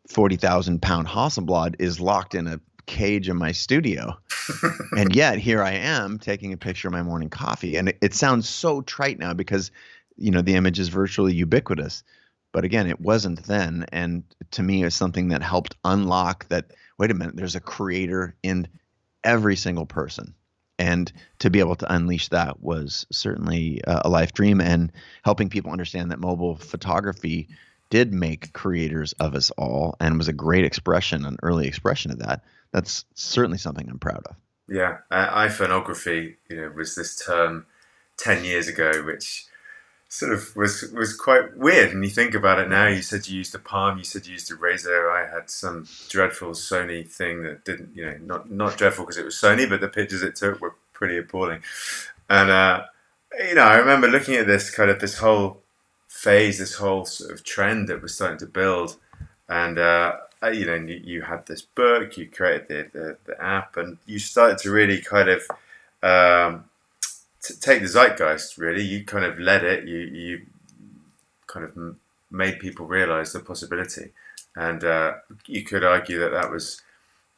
S2: 40,000-pound Hasselblad is locked in a cage in my studio. And yet here I am taking a picture of my morning coffee. And it sounds so trite now, because, the image is virtually ubiquitous. But again, it wasn't then. And to me, it's something that helped unlock that, wait a minute, there's a creator in every single person. And to be able to unleash that was certainly a life dream, and helping people understand that mobile photography did make creators of us all, and was a great expression, an early expression of that. That's certainly something I'm proud of.
S1: Yeah, iPhoneography, was this term 10 years ago, which sort of was quite weird. And you think about it now, you said you used a Palm, you said you used a Razor. I had some dreadful Sony thing that didn't, not dreadful because it was Sony, but the pictures it took were pretty appalling. And, I remember looking at this whole phase, this whole sort of trend that was starting to build. And, you had this book, you created the app, and you started to really kind of take the zeitgeist, really. You kind of led it. You kind of made people realize the possibility. And you could argue that was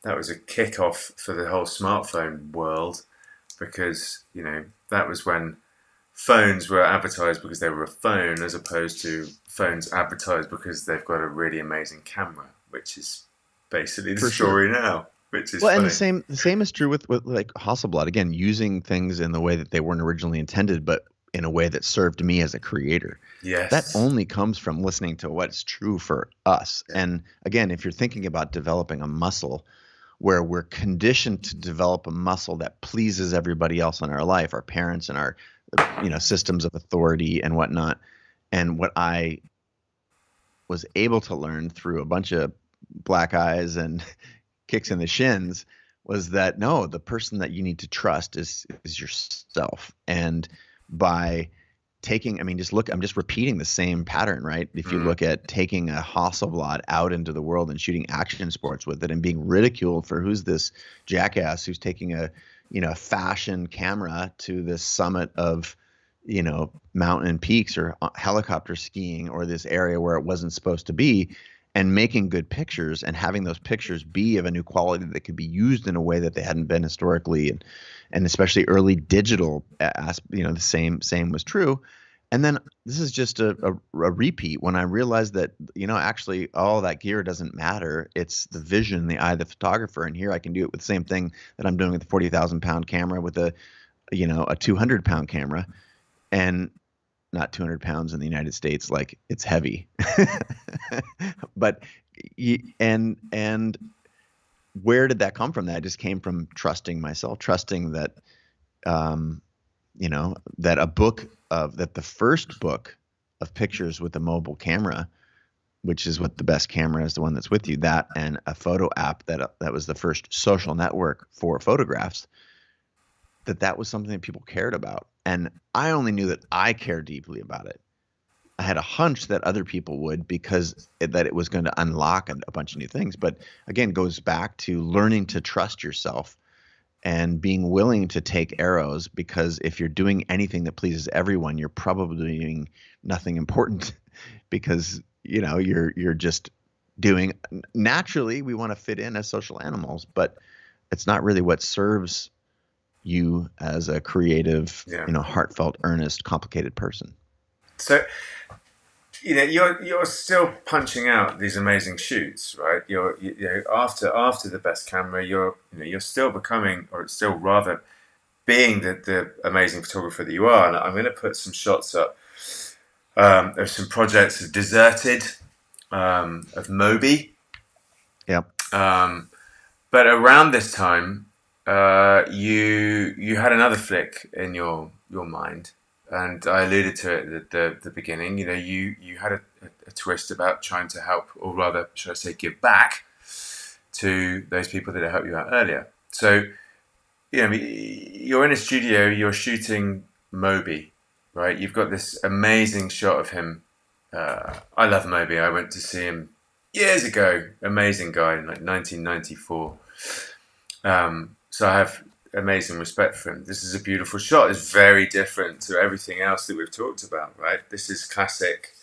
S1: a kickoff for the whole smartphone world, because, that was when phones were advertised because they were a phone, as opposed to phones advertised because they've got a really amazing camera, which is basically the story now. Which is funny.
S2: And the same is true with like Hasselblad. Again, using things in the way that they weren't originally intended, but in a way that served me as a creator.
S1: Yes.
S2: That only comes from listening to what's true for us. Yeah. And again, if you're thinking about developing a muscle, where we're conditioned to develop a muscle that pleases everybody else in our life, our parents and our systems of authority and whatnot. And what I was able to learn through a bunch of black eyes and kicks in the shins was that, no, the person that you need to trust is yourself. And by taking, I'm just repeating the same pattern, right? If you look at taking a Hasselblad out into the world and shooting action sports with it, and being ridiculed for who's this jackass who's taking a fashion camera to the summit of mountain peaks, or helicopter skiing, or this area where it wasn't supposed to be, and making good pictures and having those pictures be of a new quality that could be used in a way that they hadn't been historically, and especially early digital, the same was true. And then this is just a repeat when I realized that, actually all that gear doesn't matter. It's the vision, the eye of the photographer. And here I can do it with the same thing that I'm doing with the 40,000-pound camera with a 200-pound camera, and not 200 pounds in the United States. Like, it's heavy, but, and where did that come from? That just came from trusting myself, trusting that, that the first book of pictures with a mobile camera, which is what the best camera is, the one that's with you, that and a photo app that was the first social network for photographs, that was something that people cared about. And I only knew that I cared deeply about it. I had a hunch that other people would, because that it was going to unlock a bunch of new things. But again, goes back to learning to trust yourself and being willing to take arrows, because if you're doing anything that pleases everyone, you're probably doing nothing important, because you're just doing, naturally we want to fit in as social animals, but it's not really what serves you as a creative, heartfelt, earnest, complicated person.
S1: So, you're still punching out these amazing shoots, right? After the best camera, you're still becoming, or still rather being the amazing photographer that you are. And I'm going to put some shots up. There's some projects of Deserted, of Moby.
S2: Yep.
S1: But around this time, you had another flick in your mind, and I alluded to it at the beginning. You had a twist about trying to help, or rather, should I say, give back to those people that helped you out earlier. So, you're in a studio, you're shooting Moby, right? You've got this amazing shot of him. I love Moby. I went to see him years ago. Amazing guy in like 1994. So I have amazing respect for him. This is a beautiful shot. It's very different to everything else that we've talked about, right? This is classic,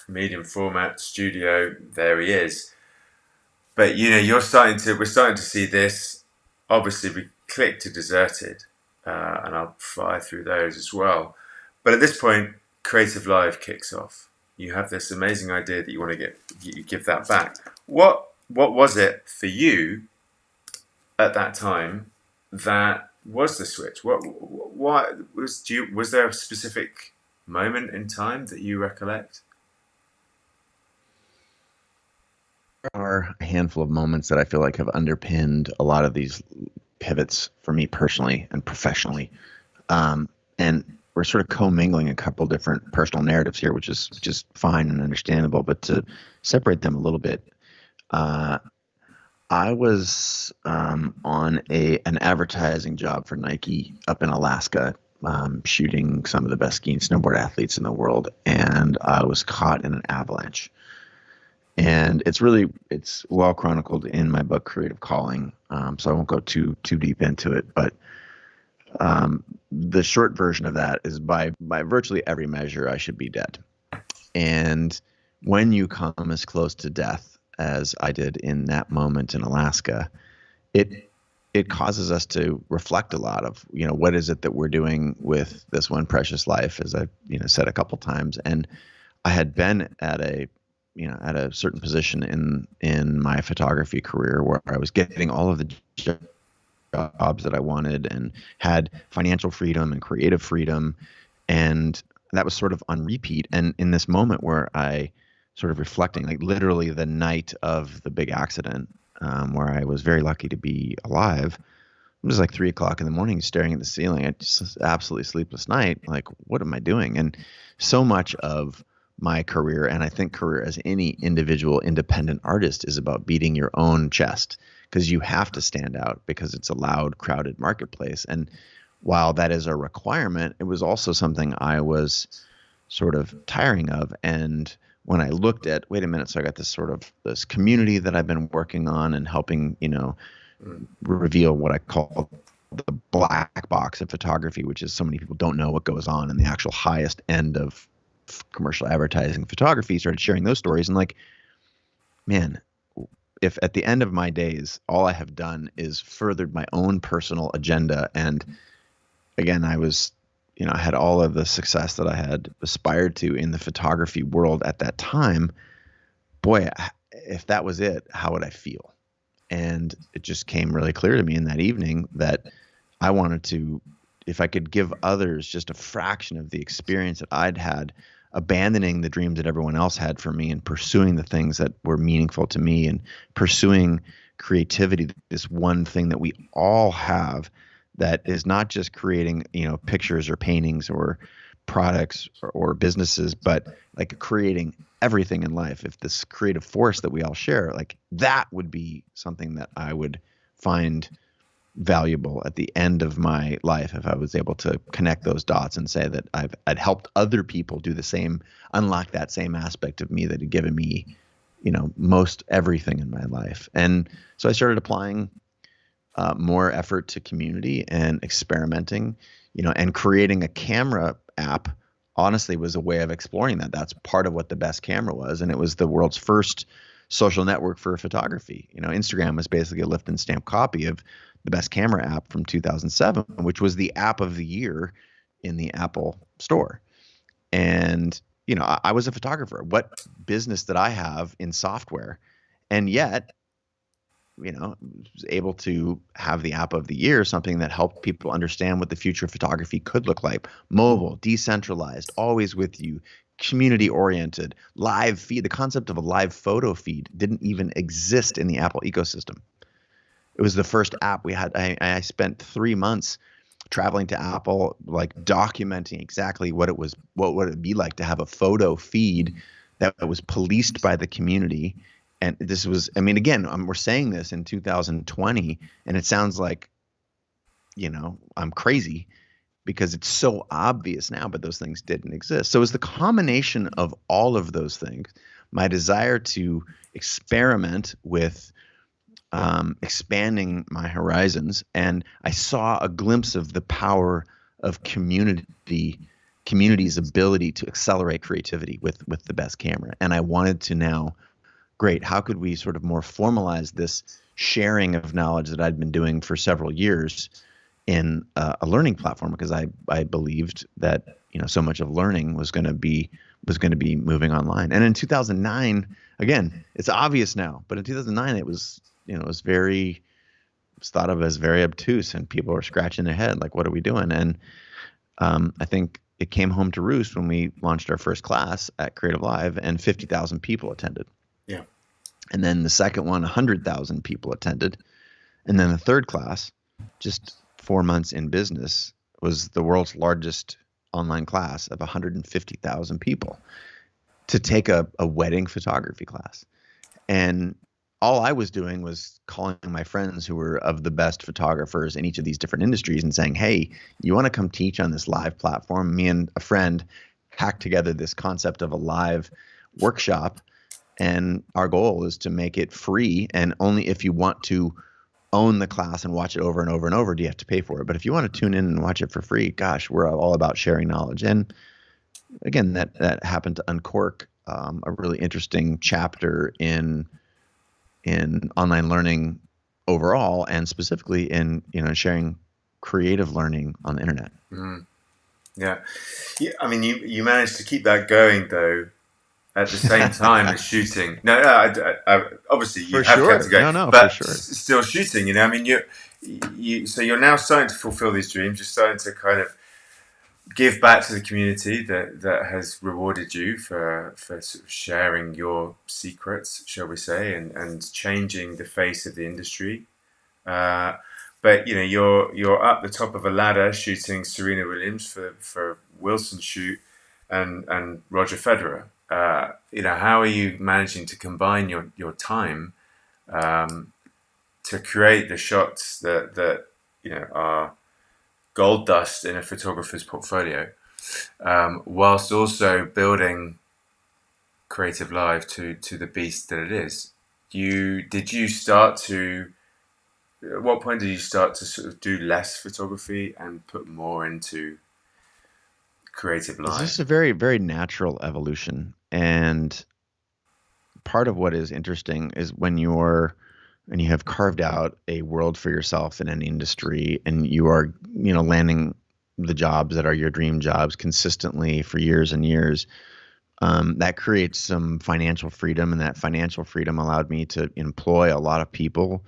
S1: medium format studio. There he is. But we're starting to see this. Obviously, we clicked to Deserted, and I'll fire through those as well. But at this point, Creative Live kicks off. You have this amazing idea that you want to give that back. What was it for you at that time that was the switch? Was there a specific moment in time that you recollect?
S2: There are a handful of moments that I feel like have underpinned a lot of these pivots for me personally and professionally. And we're sort of commingling a couple different personal narratives here, which is just fine and understandable. But to separate them a little bit, I was on an advertising job for Nike up in Alaska, shooting some of the best ski and snowboard athletes in the world, and I was caught in an avalanche. And it's well chronicled in my book Creative Calling, so I won't go too deep into it. But the short version of that is, by virtually every measure, I should be dead. And when you come as close to death as I did in that moment in Alaska, it causes us to reflect a lot of, what is it that we're doing with this one precious life, as I've said a couple times. And I had been at a certain position in my photography career where I was getting all of the jobs that I wanted and had financial freedom and creative freedom, and that was sort of on repeat. And in this moment where I sort of reflecting, like literally the night of the big accident, where I was very lucky to be alive, it was like 3:00 in the morning, staring at the ceiling. I just absolutely sleepless night. Like, what am I doing? And so much of my career, and I think career as any individual independent artist, is about beating your own chest, because you have to stand out, because it's a loud, crowded marketplace. And while that is a requirement, it was also something I was sort of tiring of. And when I looked at, wait a minute, so I got this community that I've been working on and helping, reveal what I call the black box of photography, which is so many people don't know what goes on in the actual highest end of commercial advertising, photography, started sharing those stories. And like, man, if at the end of my days, all I have done is furthered my own personal agenda. And again, I had all of the success that I had aspired to in the photography world at that time. Boy, if that was it, how would I feel? And it just came really clear to me in that evening that I wanted to, if I could give others just a fraction of the experience that I'd had, abandoning the dreams that everyone else had for me and pursuing the things that were meaningful to me and pursuing creativity, this one thing that we all have that is not just creating, pictures or paintings or products or businesses, but like creating everything in life. If this creative force that we all share, like that would be something that I would find valuable at the end of my life, if I was able to connect those dots and say that I'd helped other people do the same, unlock that same aspect of me that had given me, most everything in my life. And so I started applying more effort to community and experimenting, and creating a camera app. Honestly, was a way of exploring that. That's part of what the best camera was, and it was the world's first social network for photography. Instagram was basically a lift and stamp copy of the best camera app from 2007, which was the app of the year in the Apple store. And, I was a photographer. What business did I have in software? And yet, was able to have the app of the year, something that helped people understand what the future of photography could look like. Mobile, decentralized, always with you, community oriented, live feed. The concept of a live photo feed didn't even exist in the Apple ecosystem. It was the first app we had. I spent 3 months traveling to Apple, like documenting exactly what would it be like to have a photo feed that was policed by the community. And this was, again, we're saying this in 2020, and it sounds like, I'm crazy because it's so obvious now, but those things didn't exist. So it was the combination of all of those things, my desire to experiment with expanding my horizons, and I saw a glimpse of the power of community's ability to accelerate creativity with the best camera. And I wanted to now, great, how could we sort of more formalize this sharing of knowledge that I'd been doing for several years in a learning platform? Because I believed that so much of learning was going to be moving online. And in 2009, again, it's obvious now, but in 2009 it was thought of as very obtuse, and people were scratching their head like, what are we doing? And I think it came home to roost when we launched our first class at Creative Live, and 50,000 people attended.
S1: Yeah.
S2: And then the second one, 100,000 people attended. And then the third class, just 4 months in business, was the world's largest online class of 150,000 people to take a wedding photography class. And all I was doing was calling my friends who were of the best photographers in each of these different industries and saying, hey, you want to come teach on this live platform? Me and a friend hacked together this concept of a live workshop. And our goal is to make it free. And only if you want to own the class and watch it over and over and over do you have to pay for it. But if you want to tune in and watch it for free, gosh, we're all about sharing knowledge. And again, that happened to uncork a really interesting chapter in online learning overall, and specifically in sharing creative learning on the internet.
S1: Mm. Yeah. You managed to keep that going though at the same time as shooting. No, I obviously you
S2: For
S1: have
S2: sure.
S1: kept it going,
S2: No, for
S1: but
S2: sure.
S1: still shooting. So you're now starting to fulfill these dreams. You're starting to kind of give back to the community that has rewarded you for sort of sharing your secrets, shall we say, and changing the face of the industry. But you're up the top of a ladder shooting Serena Williams for Wilson shoot and Roger Federer. How are you managing to combine your time to create the shots that are gold dust in a photographer's portfolio, whilst also building Creative Live to the beast that it is? Did you start to? At what point did you start to sort of do less photography and put more into creative
S2: It's just
S1: life.
S2: a very, very natural evolution. And part of what is interesting is when you have carved out a world for yourself in an industry and you are, landing the jobs that are your dream jobs consistently for years and years, that creates some financial freedom, and that financial freedom allowed me to employ a lot of people.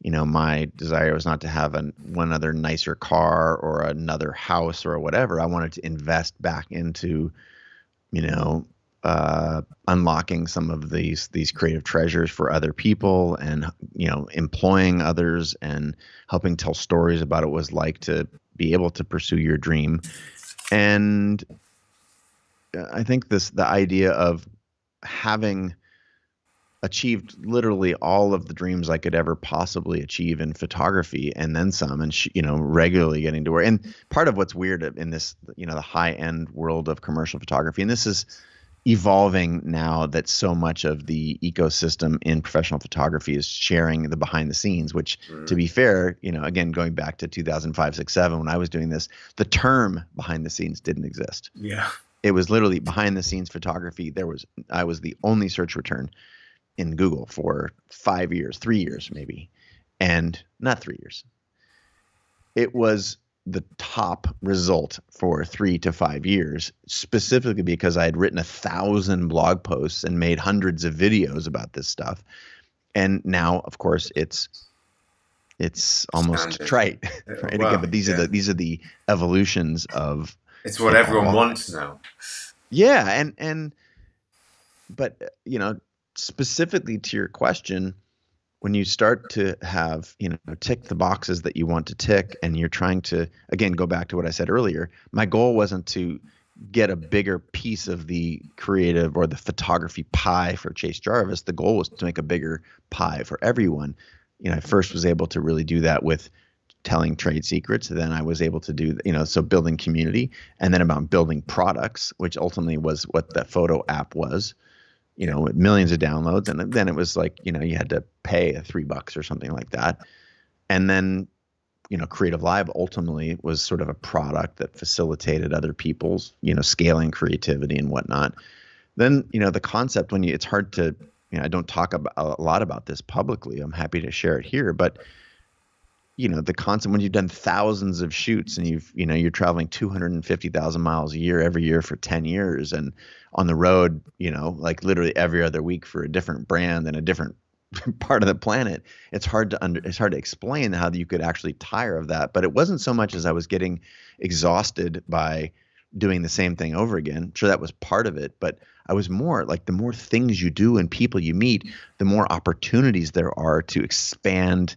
S2: My desire was not to have one other nicer car or another house or whatever. I wanted to invest back into, you know, unlocking some of these creative treasures for other people, and employing others and helping tell stories about what it was like to be able to pursue your dream. And I think the idea of having achieved literally all of the dreams I could ever possibly achieve in photography and then some, and regularly getting to work. And part of what's weird in this, the high end world of commercial photography, and this is evolving now, that so much of the ecosystem in professional photography is sharing the behind the scenes, which, to be fair, again, going back to 2005, 6, 7, when I was doing this, the term behind the scenes didn't exist.
S1: Yeah.
S2: It was literally behind the scenes photography. I was the only search return in Google for 5 years, 3 years maybe, and not 3 years. It was the top result for 3 to 5 years, specifically because I had written 1,000 blog posts and made hundreds of videos about this stuff. And now, of course, it's almost
S1: Standard.
S2: trite, right?
S1: Well,
S2: Again, but these are the evolutions of
S1: it's what
S2: it
S1: everyone
S2: all.
S1: wants now.
S2: Yeah, but specifically to your question, when you start to have, tick the boxes that you want to tick, and you're trying to, again, go back to what I said earlier, my goal wasn't to get a bigger piece of the creative or the photography pie for Chase Jarvis. The goal was to make a bigger pie for everyone. I first was able to really do that with telling trade secrets. Then I was able to do, so building community, and then about building products, which ultimately was what that photo app was. With millions of downloads. And then it was like, you had to pay $3 or something like that. And then, Creative Live ultimately was sort of a product that facilitated other people's, scaling creativity and whatnot. Then, the concept, it's hard to, I don't talk about a lot about this publicly. I'm happy to share it here, but the concept, when you've done thousands of shoots and you're traveling 250,000 miles a year every year for 10 years and on the road, like literally every other week for a different brand and a different part of the planet, it's hard to explain how you could actually tire of that. But it wasn't so much as I was getting exhausted by doing the same thing over again. Sure, that was part of it, but I was more like, the more things you do and people you meet, the more opportunities there are to expand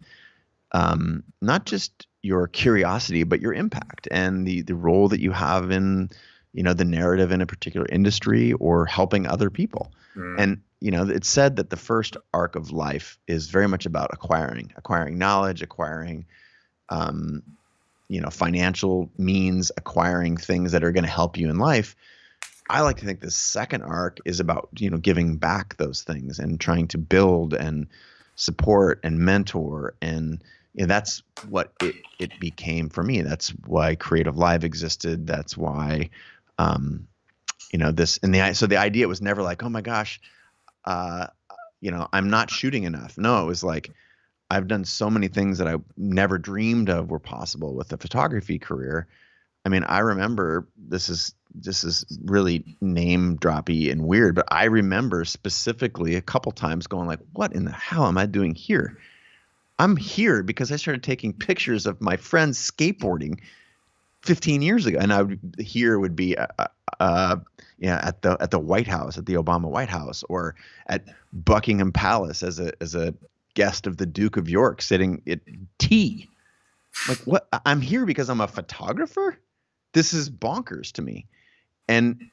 S2: not just your curiosity, but your impact and the role that you have in, the narrative in a particular industry or helping other people. And, it's said that the first arc of life is very much about acquiring knowledge, acquiring, financial means, acquiring things that are going to help you in life. I like to think the second arc is about, giving back those things and trying to build and support and mentor. And that's what it became for me. That's why Creative Live existed. That's why, this, and so the idea was never like, oh my gosh, I'm not shooting enough. No, it was like, I've done so many things that I never dreamed of were possible with a photography career. I mean, I remember, this is really name droppy and weird, but I remember specifically a couple times going like, what in the hell am I doing here? I'm here because I started taking pictures of my friends skateboarding 15 years ago. And would be at the White House, at the Obama White House, or at Buckingham Palace as a guest of the Duke of York sitting at tea. Like, what? I'm here because I'm a photographer? This is bonkers to me. And,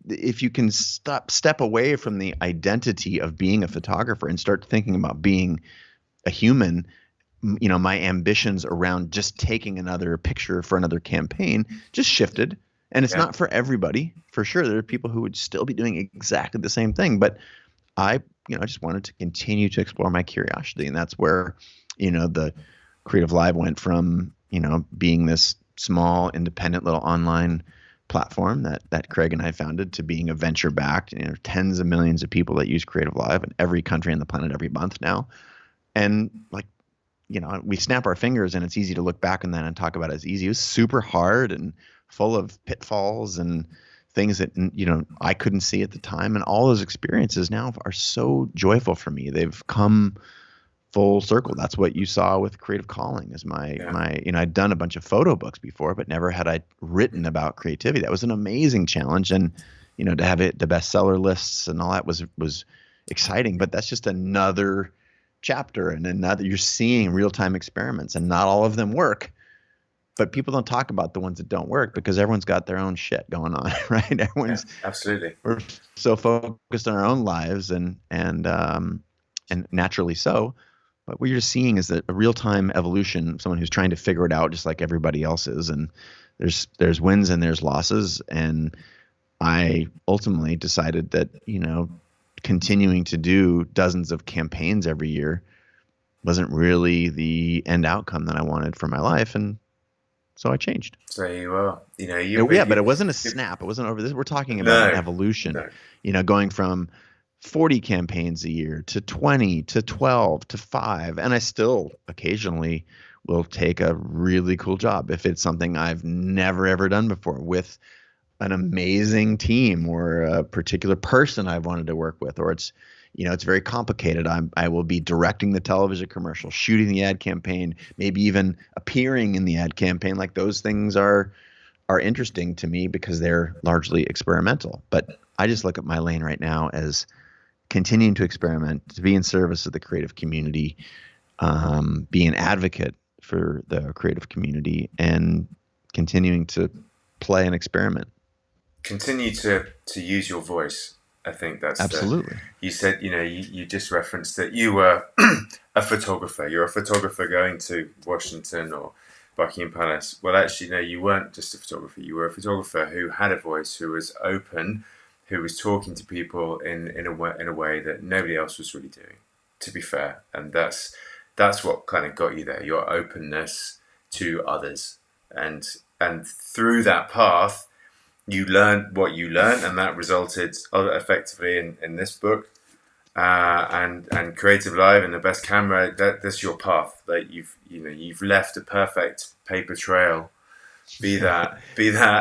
S2: if you can step away from the identity of being a photographer and start thinking about being a human, my ambitions around just taking another picture for another campaign just shifted. And it's not for everybody, for sure. There are people who would still be doing exactly the same thing. But I just wanted to continue to explore my curiosity. And that's where, the Creative Live went from, being this small, independent little online platform that Craig and I founded to being a venture backed, tens of millions of people that use Creative Live in every country on the planet every month now. And like, we snap our fingers and it's easy to look back on that and talk about it as easy. It was super hard and full of pitfalls and things that, I couldn't see at the time. And all those experiences now are so joyful for me. They've come full circle. That's what you saw with Creative Calling is my, I'd done a bunch of photo books before, but never had I written about creativity. That was an amazing challenge. And, to have it, the bestseller lists and all that was exciting, but that's just another chapter and another, you're seeing real-time experiments and not all of them work, but people don't talk about the ones that don't work because everyone's got their own shit going on, right? Everyone's
S1: absolutely.
S2: We're so focused on our own lives and naturally so. But what you're seeing is that a real-time evolution, someone who's trying to figure it out just like everybody else is. And there's wins and there's losses. And I ultimately decided that, continuing to do dozens of campaigns every year wasn't really the end outcome that I wanted for my life. And so I changed.
S1: So you are,
S2: but it wasn't a snap. It wasn't over this. We're talking about an evolution, going from 40 campaigns a year to 20 to 12 to 5. And I still occasionally will take a really cool job if it's something I've never, ever done before with an amazing team or a particular person I've wanted to work with, or it's, it's very complicated. I will be directing the television commercial, shooting the ad campaign, maybe even appearing in the ad campaign. Like those things are interesting to me because they're largely experimental. But I just look at my lane right now as continuing to experiment, to be in service of the creative community, be an advocate for the creative community, and continuing to play and experiment.
S1: Continue to use your voice. I think that's
S2: absolutely.
S1: You said, you just referenced that you were a photographer. You're a photographer going to Washington or Buckingham Palace. Well, actually, no, you weren't just a photographer. You were a photographer who had a voice, who was open, who was talking to people in a way that nobody else was really doing, to be fair. And that's what kind of got you there, your openness to others. And through that path, you learned what you learned, and that resulted effectively in this book, and Creative Live and the best camera. That's your path. That you've left a perfect paper trail. Be that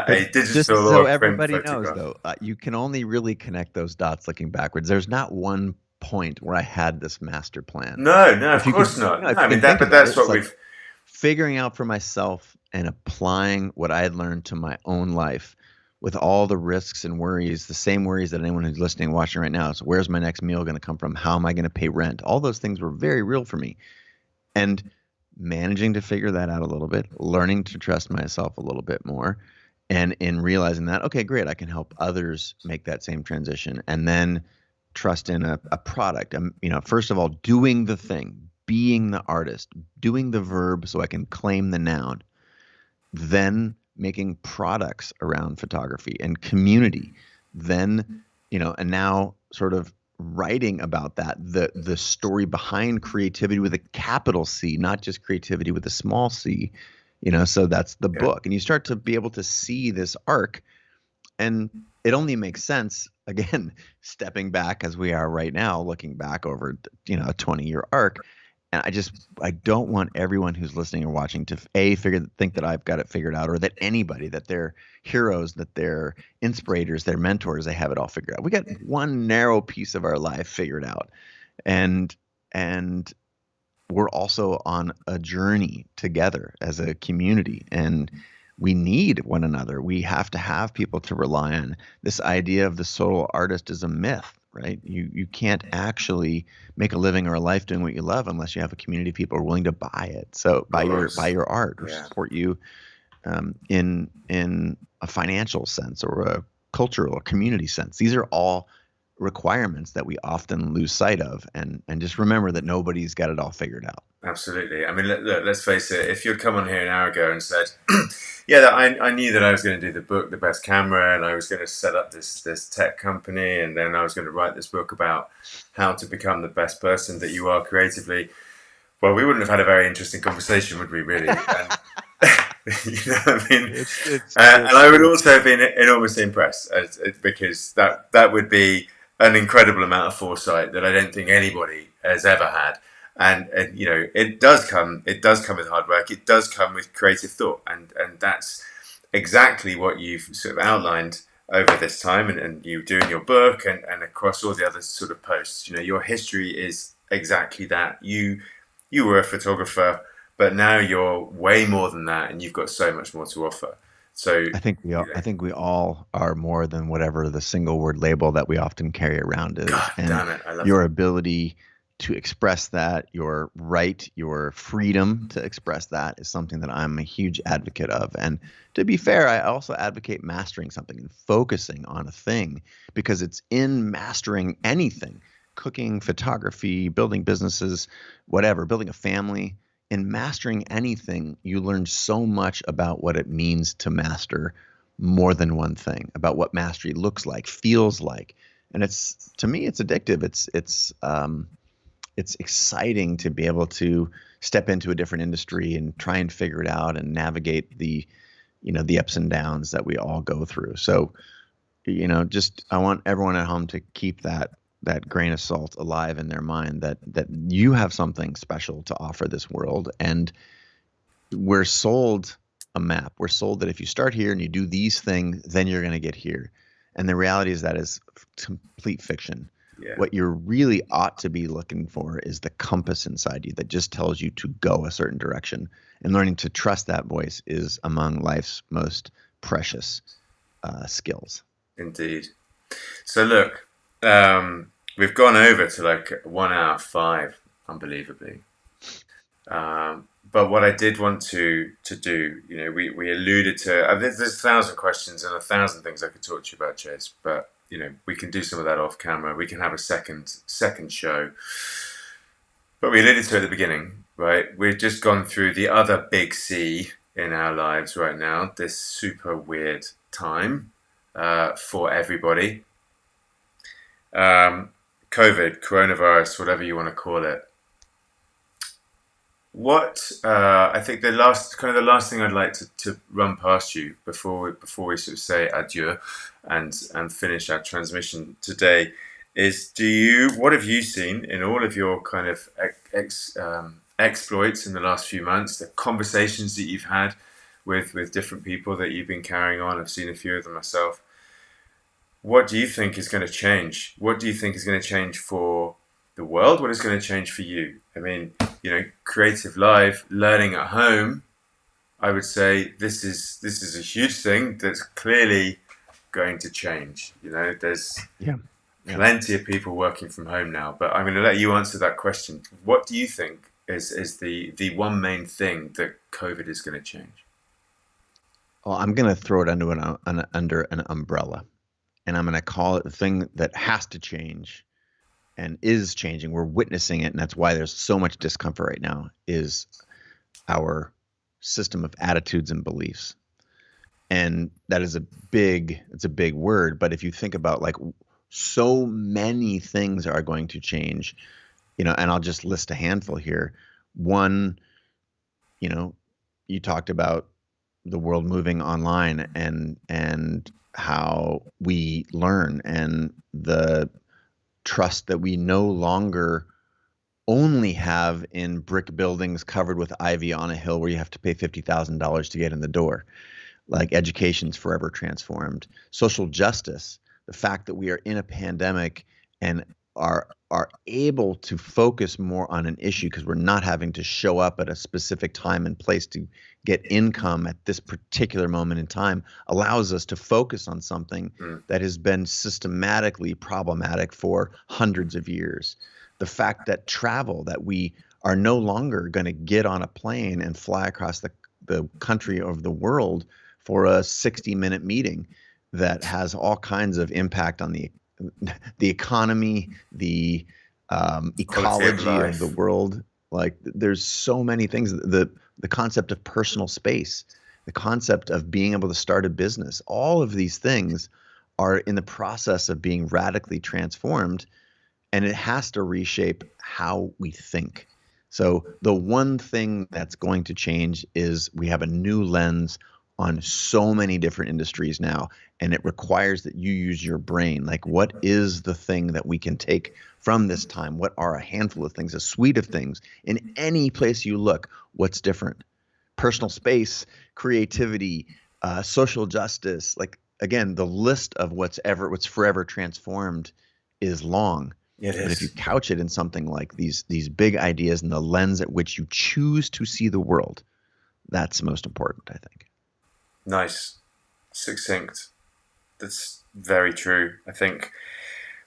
S1: a digital
S2: just so
S1: or
S2: everybody
S1: print
S2: knows,
S1: photograph.
S2: though, you can only really connect those dots looking backwards. There's not one point where I had this master plan.
S1: No, of course not.
S2: I mean,
S1: that's what we've
S2: figuring out for myself and applying what I had learned to my own life. With all the risks and worries, the same worries that anyone who's listening and watching right now. So where's my next meal going to come from? How am I going to pay rent? All those things were very real for me. And managing to figure that out a little bit, learning to trust myself a little bit more, and in realizing that, okay, great, I can help others make that same transition. And then trust in a product. First of all, doing the thing, being the artist, doing the verb so I can claim the noun. Then making products around photography and community, then, and now sort of writing about that, the story behind creativity with a capital C, not just creativity with a small c, so that's the book. And you start to be able to see this arc, and it only makes sense, again, stepping back as we are right now, looking back over, a 20-year arc. And I don't want everyone who's listening or watching to think that I've got it figured out, or that anybody, that they're heroes, that they're inspirators, they're mentors, they have it all figured out. We got one narrow piece of our life figured out, and we're also on a journey together as a community, and we need one another. We have to have people to rely on. This idea of the solo artist is a myth. Right? You can't actually make a living or a life doing what you love unless you have a community of people who are willing to buy it. So buy your art or support you in a financial sense or a cultural or community sense. These are all requirements that we often lose sight of, and just remember that nobody's got it all figured out.
S1: Absolutely. I mean, look, let's face it. If you'd come on here an hour ago and said, "Yeah, I knew that I was going to do the book, The Best Camera, and I was going to set up this tech company, and then I was going to write this book about how to become the best person that you are creatively," well, we wouldn't have had a very interesting conversation, would we? Really? You know what I mean? And
S2: It's
S1: I would
S2: true.
S1: also have been enormously impressed because that would be an incredible amount of foresight that I don't think anybody has ever had. And you know, it does come with hard work. It does come with creative thought, and that's exactly what you've sort of outlined over this time, and you do in your book, and across all the other sort of posts. You know, your history is exactly that. You were a photographer, but now you're way more than that, and you've got so much more to offer. So, you know,
S2: I think we all are more than whatever the single word label that we often carry around is.
S1: God
S2: And
S1: damn it, I love
S2: your
S1: that.
S2: ability to express that, your right, your freedom to express that is something that I'm a huge advocate of. And to be fair, I also advocate mastering something and focusing on a thing because it's in mastering anything, cooking, photography, building businesses, whatever, building a family. In mastering anything, you learn so much about what it means to master more than one thing, about what mastery looks like, feels like. And it's to me, it's addictive. It's exciting to be able to step into a different industry and try and figure it out and navigate the ups and downs that we all go through. So, just I want everyone at home to keep that grain of salt alive in their mind that you have something special to offer this world. And we're sold a map. We're sold that if you start here and you do these things, then you're going to get here. And the reality is that is complete fiction.
S1: Yeah,
S2: What you really ought to be looking for is the compass inside you that just tells you to go a certain direction. And learning to trust that voice is among life's most precious skills.
S1: indeed. So look, we've gone over to like 1 hour five, unbelievably. But what I did want to do, you know, we alluded to. There's 1,000 questions and 1,000 things I could talk to you about, Chase. But you know, we can do some of that off camera. We can have a second show. But we alluded to at the beginning, right? We've just gone through the other big C in our lives right now. This super weird time for everybody. Um, COVID, coronavirus, whatever you want to call it. What I think the last thing I'd like to run past you before we sort of say adieu and finish our transmission today is what have you seen in all of your kind of exploits in the last few months, the conversations that you've had with different people that you've been carrying on. I've seen a few of them myself. What do you think is going to change? What do you think is going to change for the world? What is going to change for you? I mean, you know, creative live, learning at home. I would say this is a huge thing that's clearly going to change. You know, there's
S2: Yeah. Yeah.
S1: plenty of people working from home now, but I'm going to let you answer that question. What do you think is the one main thing that COVID is going to change?
S2: Well, I'm going to throw it under an umbrella, and I'm going to call it the thing that has to change and is changing. We're witnessing it, and that's why there's so much discomfort right now, is our system of attitudes and beliefs. And that is it's a big word, but if you think about like so many things are going to change, and I'll just list a handful here. One, you know, you talked about the world moving online and how we learn and the trust that we no longer only have in brick buildings covered with ivy on a hill where you have to pay $50,000 to get in the door. Like education's forever transformed. Social justice, the fact that we are in a pandemic and are able to focus more on an issue because we're not having to show up at a specific time and place to get income at this particular moment in time allows us to focus on something
S1: Mm.
S2: that has been systematically problematic for hundreds of years. The fact that that we are no longer going to get on a plane and fly across the country of the world for a 60-minute meeting that has all kinds of impact on the economy, the
S1: Quality of
S2: ecology of the
S1: life.
S2: world. Like there's so many things. The concept of personal space, the concept of being able to start a business, all of these things are in the process of being radically transformed, and it has to reshape how we think. So the one thing that's going to change is we have a new lens on so many different industries now, and it requires that you use your brain. Like, what is the thing that we can take from this time? What are a handful of things, a suite of things? In any place you look, what's different? Personal space, creativity, social justice. Like, again, the list of what's forever transformed is long.
S1: It
S2: But if you
S1: is.
S2: couch it in something like these big ideas and the lens at which you choose to see the world, that's most important, I think.
S1: Nice. Succinct. That's very true. I think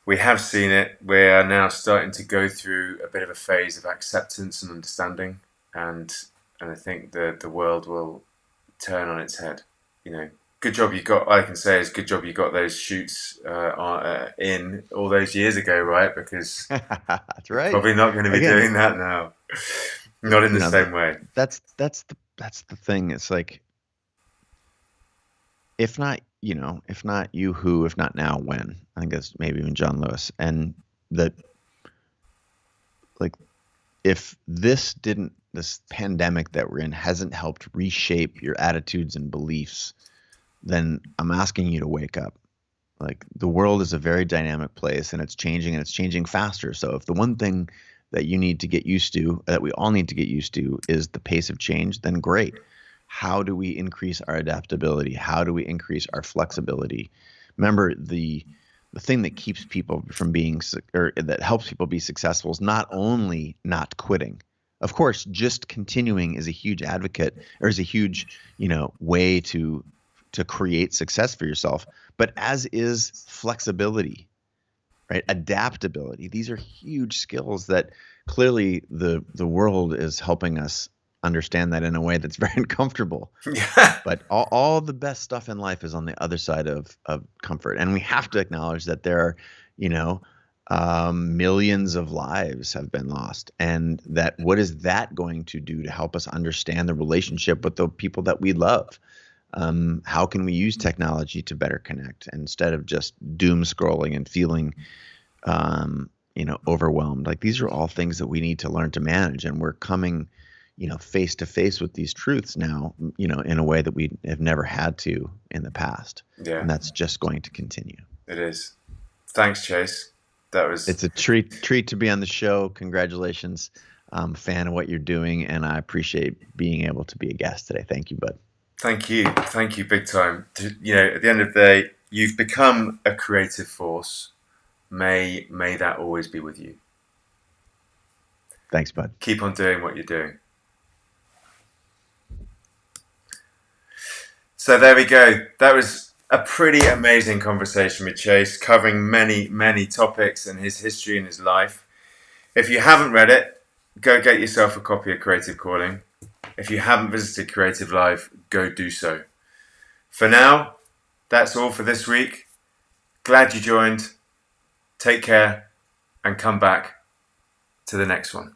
S1: we have seen it. We are now starting to go through a bit of a phase of acceptance and understanding, and I think the world will turn on its head. You know, good job you got. I can say is good job you got those shoots in all those years ago, right? Because
S2: That's
S1: we're
S2: right.
S1: probably not going to be
S2: Again,
S1: doing that now. Not in the
S2: that
S1: same way.
S2: that's the thing. It's like, if not, if not you, who? If not now, when? I think that's maybe even John Lewis. And that, like, if this pandemic that we're in hasn't helped reshape your attitudes and beliefs, then I'm asking you to wake up. Like, the world is a very dynamic place, and it's changing faster. So if the one thing that you need to get used to, that we all need to get used to, is the pace of change, then great. How do we increase our adaptability? How do we increase our flexibility? Remember, the thing that keeps people from being, or that helps people be successful, is not only not quitting. Of course, just continuing is a huge advocate, or is a huge, way to create success for yourself, but as is flexibility, right? Adaptability. These are huge skills that clearly the world is helping us understand that in a way that's very uncomfortable.
S1: Yeah,
S2: But all the best stuff in life is on the other side of comfort. And we have to acknowledge that there are, millions of lives have been lost. And that, what is that going to do to help us understand the relationship with the people that we love? How can we use technology to better connect instead of just doom scrolling and feeling, overwhelmed? Like, these are all things that we need to learn to manage. And we're coming, face to face with these truths now, in a way that we have never had to in the past.
S1: yeah,
S2: And that's just going to continue.
S1: it is. Thanks, Chase. That was.
S2: It's a treat to be on the show. Congratulations. I'm a fan of what you're doing, and I appreciate being able to be a guest today. Thank you, bud.
S1: Thank you, big time. At the end of the day, you've become a creative force. May that always be with you.
S2: Thanks, bud.
S1: Keep on doing what you're doing. So there we go. That was a pretty amazing conversation with Chase, covering many, many topics and his history and his life. If you haven't read it, go get yourself a copy of Creative Calling. If you haven't visited Creative Live, go do so. For now, that's all for this week. Glad you joined. Take care and come back to the next one.